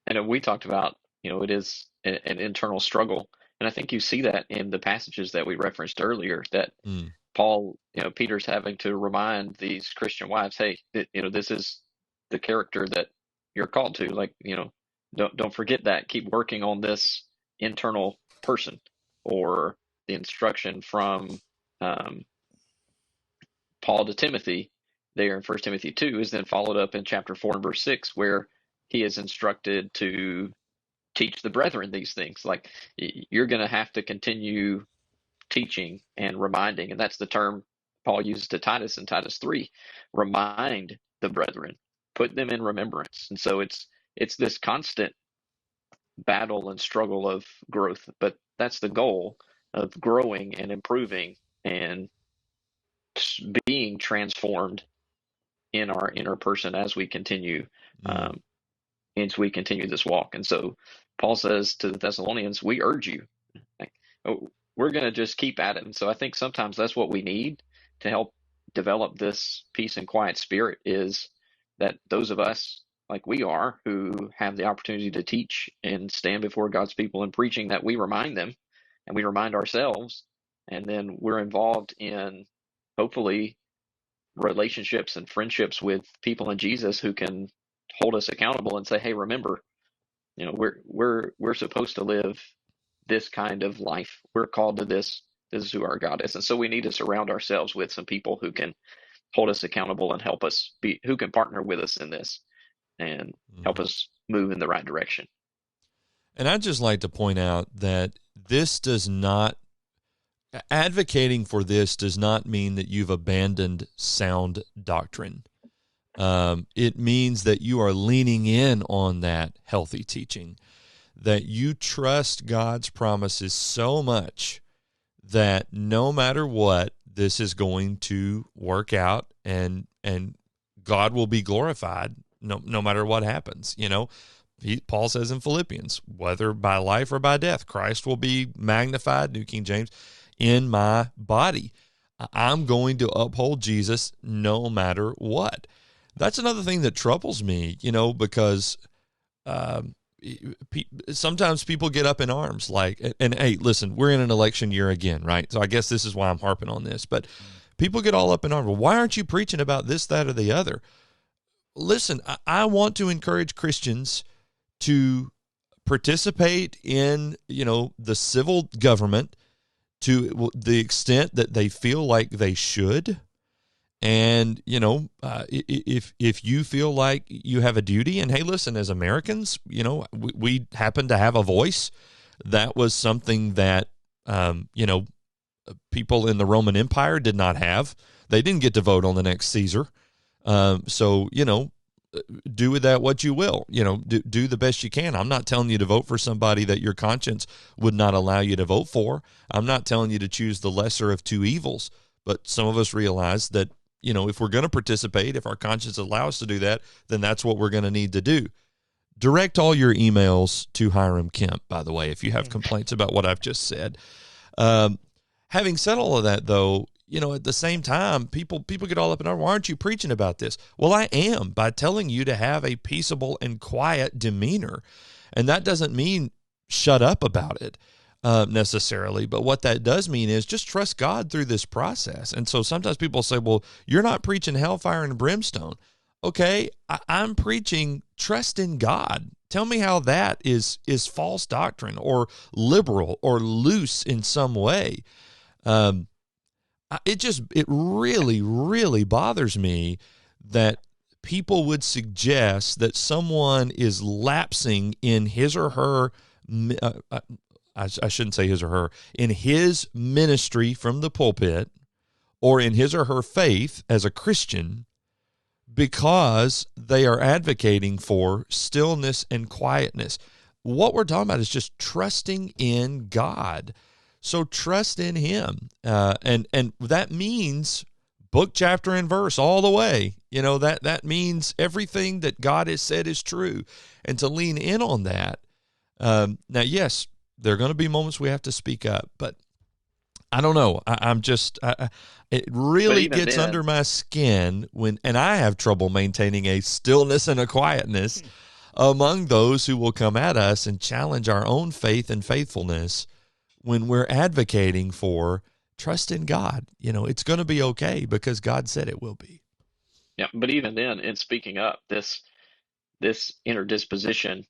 And we talked about, it is an internal struggle. And I think you see that in the passages that we referenced earlier, that Paul, Peter's having to remind these Christian wives, hey, this is the character that you're called to. Like, don't forget that. Keep working on this internal person. Or the instruction from Paul to Timothy there in 1 Timothy 2 is then followed up in chapter 4 and verse 6, where he is instructed to teach the brethren these things. Like, you're going to have to continue teaching and reminding, and that's the term Paul uses to Titus in Titus 3. Remind the brethren, put them in remembrance. And so it's this constant battle and struggle of growth, but that's the goal of growing and improving and being transformed in our inner person as we continue this walk. And so Paul says to the Thessalonians, we urge you, like, we're going to just keep at it. And so I think sometimes that's what we need to help develop this peace and quiet spirit, is that those of us like we are who have the opportunity to teach and stand before God's people in preaching, that we remind them and we remind ourselves, and then we're involved in hopefully relationships and friendships with people in Jesus who can hold us accountable and say, hey, remember, we're supposed to live this kind of life. We're called to this. This is who our God is. And so we need to surround ourselves with some people who can hold us accountable and help us who can partner with us in this and help us move in the right direction. And I'd just like to point out that this does not, advocating for this does not mean that you've abandoned sound doctrine. It means that you are leaning in on that healthy teaching, that you trust God's promises so much that no matter what, this is going to work out, and God will be glorified no matter what happens. Paul says in Philippians, whether by life or by death, Christ will be magnified, New King James, in my body. I'm going to uphold Jesus no matter what. That's another thing that troubles me, because sometimes people get up in arms and hey, listen, we're in an election year again, right? So I guess this is why I'm harping on this, but people get all up in arms. Well, why aren't you preaching about this, that, or the other? Listen, I want to encourage Christians to participate in, the civil government to the extent that they feel like they should. And, if you feel like you have a duty, and hey, listen, as Americans, we happen to have a voice. That was something that, people in the Roman Empire did not have. They didn't get to vote on the next Caesar. So, do with that what you will. Do the best you can. I'm not telling you to vote for somebody that your conscience would not allow you to vote for. I'm not telling you to choose the lesser of two evils. But some of us realize that, if we're going to participate, if our conscience allows us to do that, then that's what we're going to need to do. Direct all your emails to Hiram Kemp, by the way, if you have complaints about what I've just said. Having said all of that, though, at the same time, people get all up in arms. Why aren't you preaching about this? Well, I am, by telling you to have a peaceable and quiet demeanor. And that doesn't mean shut up about it necessarily. But what that does mean is just trust God through this process. And so sometimes people say, well, you're not preaching hellfire and brimstone. Okay, I'm preaching trust in God. Tell me how that is false doctrine or liberal or loose in some way. It really, really bothers me that people would suggest that someone is lapsing in his or her, I shouldn't say his or her, in his ministry from the pulpit or in his or her faith as a Christian because they are advocating for stillness and quietness. What we're talking about is just trusting in God. So trust in him. And that means book, chapter, and verse all the way. That means everything that God has said is true. And to lean in on that. Now, yes, there are going to be moments we have to speak up, but I don't know. It really gets under my skin and I have trouble maintaining a stillness and a quietness among those who will come at us and challenge our own faith and faithfulness when we're advocating for trust in God. It's going to be okay because God said it will be. Yeah, but even then, in speaking up, this inner disposition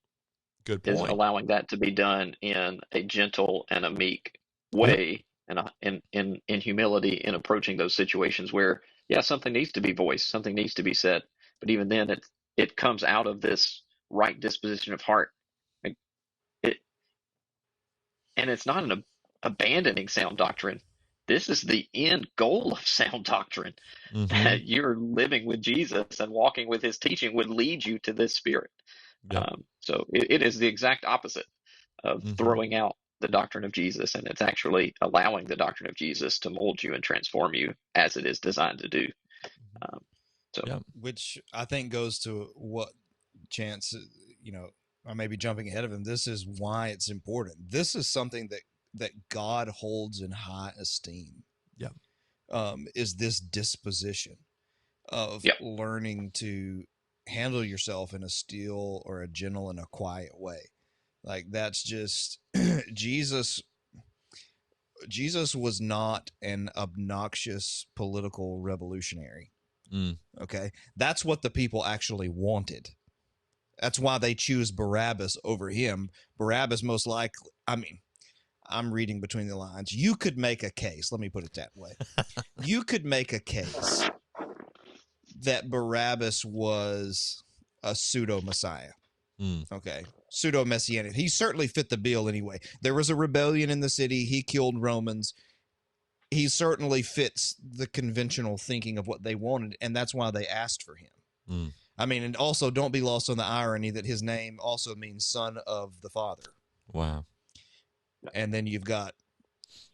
Good is point. allowing that to be done in a gentle and a meek Yep. way, and in humility in approaching those situations where, yeah, something needs to be voiced, something needs to be said, but even then, it comes out of this right disposition of heart. Like, It and it's not an abandoning sound doctrine. This is the end goal of sound doctrine. Mm-hmm. That you're living with Jesus and walking with his teaching would lead you to this spirit. Yep. So it is the exact opposite of Mm-hmm. throwing out the doctrine of Jesus, and it's actually allowing the doctrine of Jesus to mold you and transform you as it is designed to do. Um, Yep. Which I think goes to what Chance, I may be jumping ahead of him. This is why it's important. This is something that God holds in high esteem. Yep. Is this disposition of learning to handle yourself in a still or a gentle and a quiet way. Like that's just Jesus was not an obnoxious political revolutionary. Okay. That's what the people actually wanted. That's why they choose Barabbas over him. Barabbas most likely, I'm reading between the lines. You could make a case. Let me put it that way. You could make a case that Barabbas was a pseudo-messiah. Okay. Pseudo-messianic. He certainly fit the bill anyway. There was a rebellion in the city. He killed Romans. he certainly fits the conventional thinking of what they wanted, and that's why they asked for him. Mm. I mean, and also don't be lost on the irony that his name also means son of the Father. Wow. And then you've got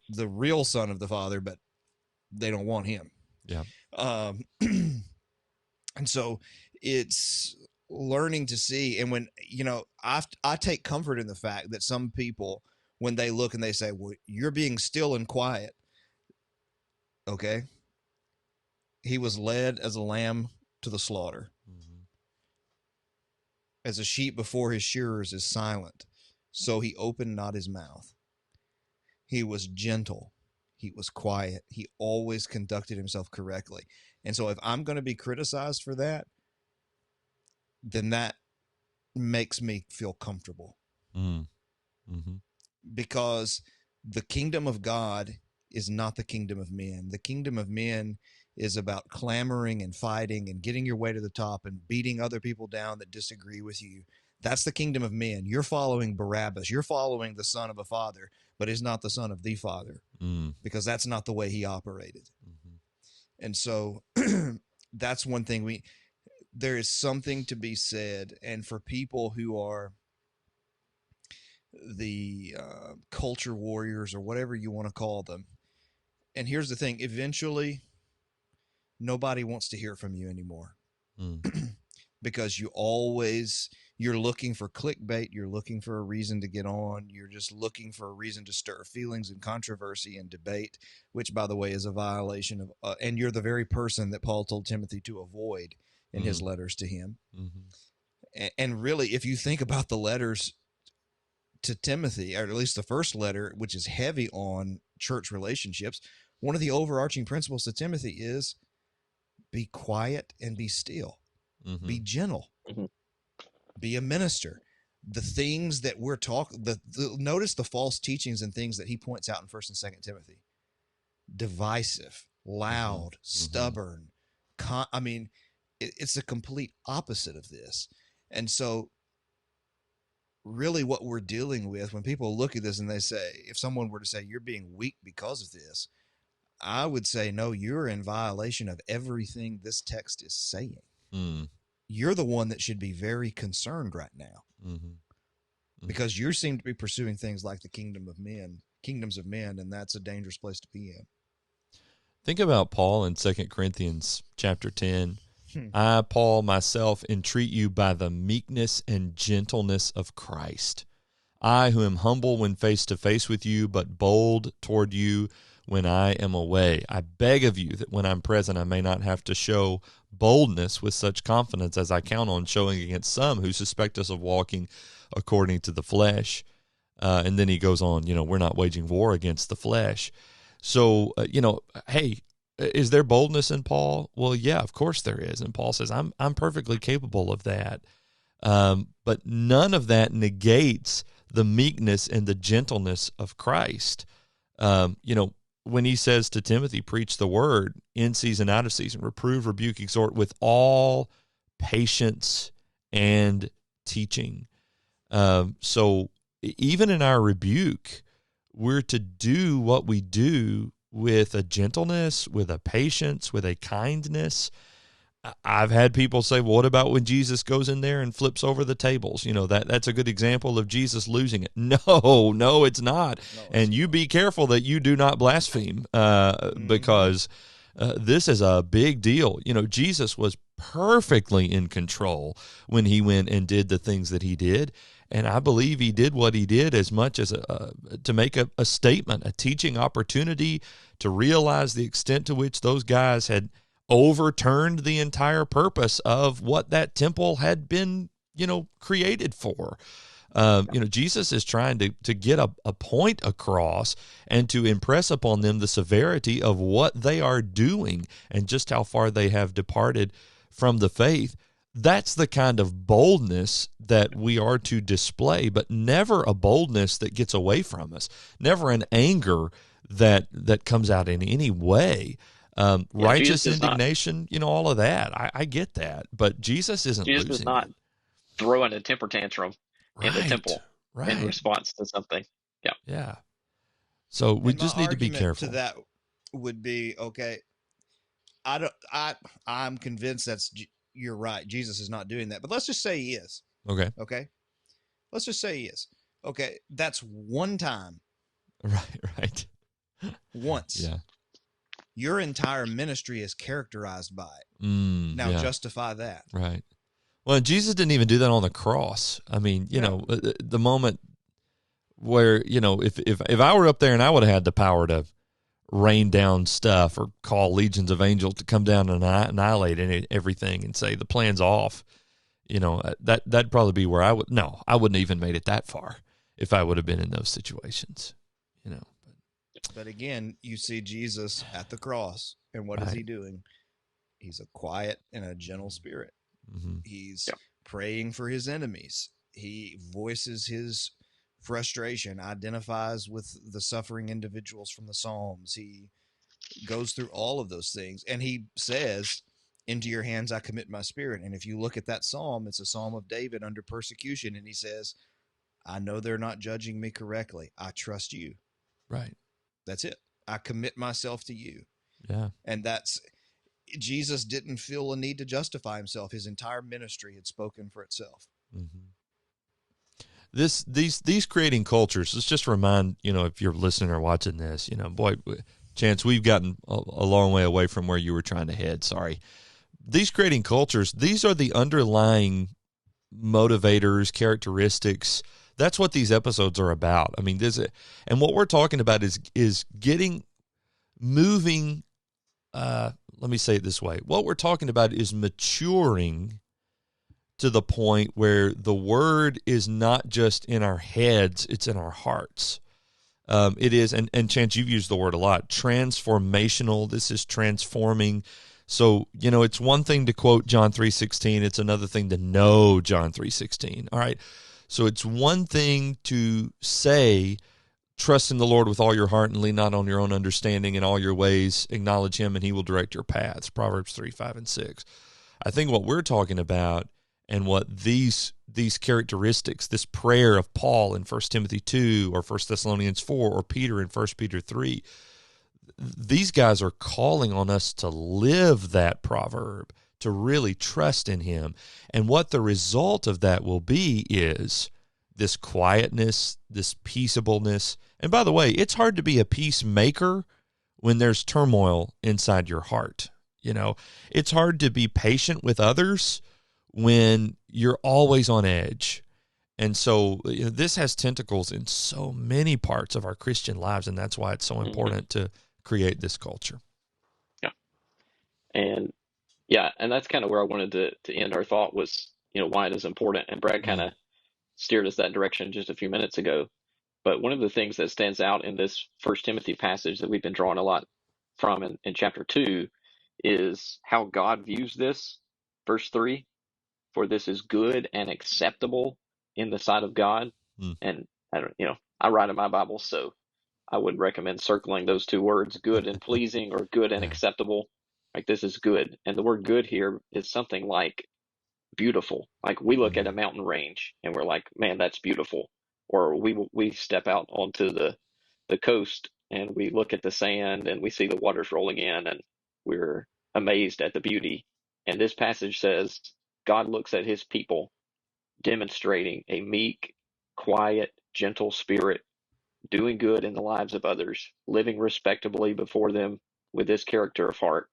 the real son of the Father, but they don't want him. Yeah. And so it's learning to see. And when, I take comfort in the fact that some people, when they look and they say, well, you're being still and quiet. Okay. He was led as a lamb to the slaughter. Mm-hmm. As a sheep before his shearers is silent, so he opened not his mouth. He was gentle. He was quiet. He always conducted himself correctly. And so if I'm going to be criticized for that, then that makes me feel comfortable. Mm-hmm. Because the kingdom of God is not the kingdom of men. The kingdom of men is about clamoring and fighting and getting your way to the top and beating other people down that disagree with you. That's the kingdom of men. You're following Barabbas. You're following the son of a father, but he's not the son of the Father, because that's not the way he operated. Mm-hmm. And so that's one thing there is something to be said. And for people who are the culture warriors or whatever you want to call them, and here's the thing, eventually nobody wants to hear from you anymore. Because you're looking for clickbait. You're looking for a reason to get on. You're just looking for a reason to stir feelings and controversy and debate, which, by the way, is a violation of, and you're the very person that Paul told Timothy to avoid in his letters to him. Mm-hmm. And really, if you think about the letters to Timothy, or at least the first letter, which is heavy on church relationships, one of the overarching principles to Timothy is be quiet and be still. Mm-hmm. Be gentle. Mm-hmm. Be a minister. The things that we're talking, notice the false teachings and things that he points out in 1st and 2nd Timothy. Divisive, loud, mm-hmm. stubborn. It's a complete opposite of this. And so really what we're dealing with when people look at this and they say, if someone were to say, you're being weak because of this, I would say, no, you're in violation of everything this text is saying. You're the one that should be very concerned right now, because you seem to be pursuing things like the kingdoms of men, and that's a dangerous place to be in. Think about Paul in 2 Corinthians chapter 10. I, Paul, myself, entreat you by the meekness and gentleness of Christ. I, who am humble when face to face with you, but bold toward you when I am away. I beg of you that when I'm present, I may not have to show boldness with such confidence as I count on showing against some who suspect us of walking according to the flesh. And then he goes on, we're not waging war against the flesh. So, hey, is there boldness in Paul? Well, yeah, of course there is. And Paul says, I'm perfectly capable of that. But none of that negates the meekness and the gentleness of Christ. When he says to Timothy, preach the word in season, out of season, reprove, rebuke, exhort with all patience and teaching. So even in our rebuke, we're to do what we do with a gentleness, with a patience, with a kindness. I've had people say, well, what about when Jesus goes in there and flips over the tables? That's a good example of Jesus losing it. No, it's not. And you be careful that you do not blaspheme, because this is a big deal. Jesus was perfectly in control when he went and did the things that he did. And I believe he did what he did as much as to make a statement, a teaching opportunity, to realize the extent to which those guys had overturned the entire purpose of what that temple had been, created for. Jesus is trying to get a point across and to impress upon them the severity of what they are doing and just how far they have departed from the faith. That's the kind of boldness that we are to display, but never a boldness that gets away from us, never an anger that comes out in any way. Righteous indignation, all of that. I get that, but Jesus isn't Jesus losing. Jesus does not throw in a temper tantrum in the temple in response to something. Yeah. So we just need to be careful. To that, would be, okay, I'm convinced you're right. Jesus is not doing that. But let's just say he is. Okay. Okay. Let's just say he is. Okay. That's one time, Right. once. Yeah. Your entire ministry is characterized by it. Now Yeah. justify that. Right. Well, Jesus didn't even do that on the cross. I mean, the moment where, if I were up there and I would have had the power to rain down stuff or call legions of angels to come down and annihilate everything and say the plan's off, that'd probably be where I wouldn't even made it that far if I would have been in those situations, But again, you see Jesus at the cross, and what is Right. he doing? He's a quiet and a gentle spirit. Mm-hmm. He's praying for his enemies. He voices his frustration, identifies with the suffering individuals from the Psalms. He goes through all of those things, and he says, into your hands I commit my spirit. And if you look at that psalm, it's a psalm of David under persecution, and he says, I know they're not judging me correctly. I trust you. Right. That's it. I commit myself to you. Yeah. And Jesus didn't feel a need to justify himself. His entire ministry had spoken for itself. Mm-hmm. These creating cultures. Let's just remind, if you're listening or watching this, boy, Chance, we've gotten a long way away from where you were trying to head. Sorry. These creating cultures, these are the underlying motivators, characteristics. That's what these episodes are about. I mean, and what we're talking about is moving. Let me say it this way. What we're talking about is maturing to the point where the word is not just in our heads, it's in our hearts. It is, and Chance, you've used the word a lot, transformational. This is transforming. So, it's one thing to quote John 3:16. It's another thing to know John 3:16. All right. So it's one thing to say, trust in the Lord with all your heart and lean not on your own understanding. In all your ways, acknowledge him and he will direct your paths. Proverbs 3:5-6. I think what we're talking about and what these characteristics, this prayer of Paul in 1 Timothy 2 or 1 Thessalonians 4 or Peter in 1 Peter 3, these guys are calling on us to live that proverb, to really trust in him. And what the result of that will be is this quietness, this peaceableness. And by the way, it's hard to be a peacemaker when there's turmoil inside your heart. It's hard to be patient with others when you're always on edge. And so this has tentacles in so many parts of our Christian lives, and that's why it's so important to create this culture. Yeah. And that's kind of where I wanted to end our thought was, why it is important. And Brad kind of steered us that direction just a few minutes ago. But one of the things that stands out in this First Timothy passage that we've been drawing a lot from in chapter 2 is how God views this. Verse 3, for this is good and acceptable in the sight of God. And I write in my Bible, so I would recommend circling those two words, good and pleasing or good and acceptable. Like this is good. And the word good here is something like beautiful. Like we look at a mountain range and we're like, man, that's beautiful. Or we step out onto the coast and we look at the sand and we see the waters rolling in and we're amazed at the beauty. And this passage says God looks at his people demonstrating a meek, quiet, gentle spirit, doing good in the lives of others, living respectably before them with this character of heart.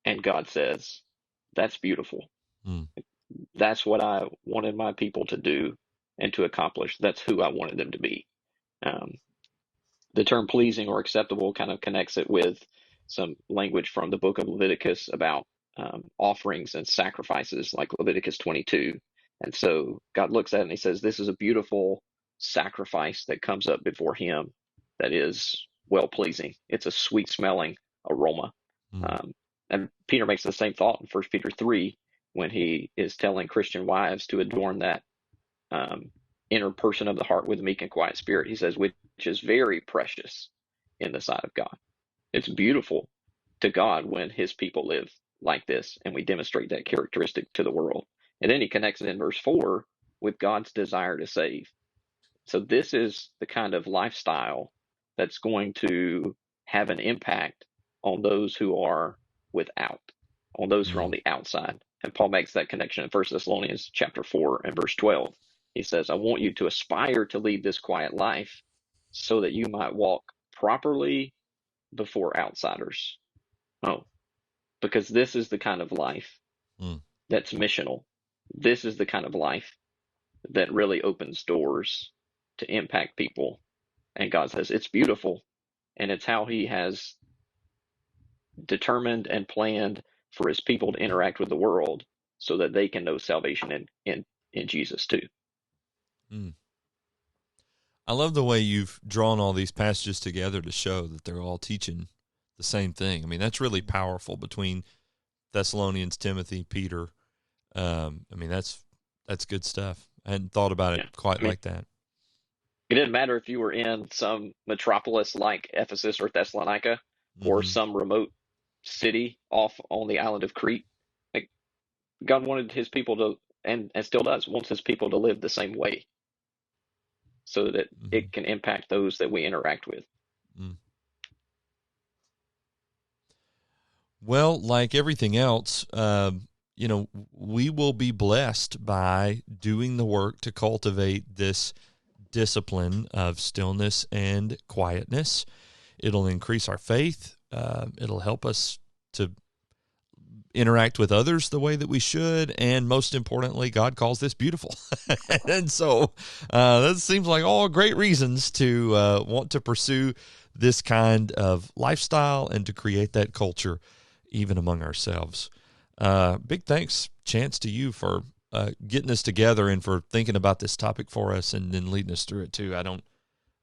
And God says, that's beautiful. That's what I wanted my people to do and to accomplish. That's who I wanted them to be. The term pleasing or acceptable kind of connects it with some language from the book of Leviticus about offerings and sacrifices, like Leviticus 22. And so God looks at it and he says, this is a beautiful sacrifice that comes up before him that is well pleasing. It's a sweet smelling aroma. And Peter makes the same thought in 1 Peter 3 when he is telling Christian wives to adorn that inner person of the heart with a meek and quiet spirit. He says, which is very precious in the sight of God. It's beautiful to God when his people live like this, and we demonstrate that characteristic to the world. And then he connects it in verse 4 with God's desire to save. So this is the kind of lifestyle that's going to have an impact on those who are without, on those who are on Mm, the outside. And Paul makes that connection in 1 Thessalonians chapter 4 and verse 12. He says, I want you to aspire to lead this quiet life so that you might walk properly before outsiders. Oh, because this is the kind of life mm, that's missional. This is the kind of life that really opens doors to impact people. And God says it's beautiful, and it's how He has determined and planned for His people to interact with the world so that they can know salvation in Jesus too. mm. I love the way you've drawn all these passages together to show that they're all teaching the same thing. I mean, that's really powerful between Thessalonians, Timothy, Peter. I mean, that's good stuff. I hadn't thought about it Yeah. quite I mean, like that. it didn't matter if you were in some metropolis like Ephesus or Thessalonica or Hmm. some remote city off on the island of Crete. Like, God wanted His people to, and still does, wants His people to live the same way so that Hmm. it can impact those that we interact with. Mm. Well, like everything else, we will be blessed by doing the work to cultivate this discipline of stillness and quietness. It'll increase our faith. It'll help us to interact with others the way that we should. And most importantly, God calls this beautiful. And so that seems like all great reasons to want to pursue this kind of lifestyle and to create that culture even among ourselves. Big thanks, Chance, to you for getting this together and for thinking about this topic for us and then leading us through it too. I don't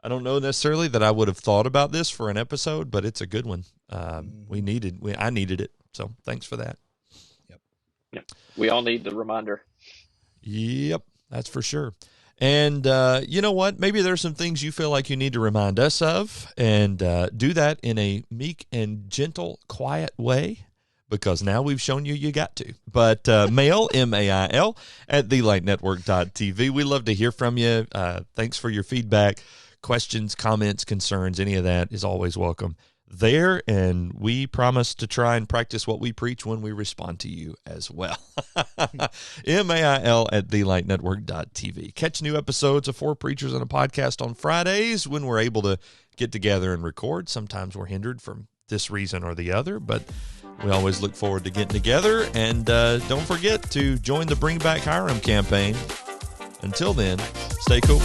know necessarily that I would have thought about this for an episode, but it's a good one. I needed it. So thanks for that. Yep. Yeah. We all need the reminder. Yep, that's for sure. And you know what? Maybe there's some things you feel like you need to remind us of, and do that in a meek and gentle, quiet way, because now we've shown you got to. But mail, MAIL, at thelightnetwork.tv. We love to hear from you. Thanks for your feedback, questions, comments, concerns. Any of that is always welcome there, and we promise to try and practice what we preach when we respond to you as well. MAIL at thelightnetwork.tv. Catch new episodes of Four Preachers and a Podcast on Fridays when we're able to get together and record. Sometimes we're hindered from this reason or the other, but we always look forward to getting together. And don't forget to join the Bring Back Hiram campaign. Until then, stay cool.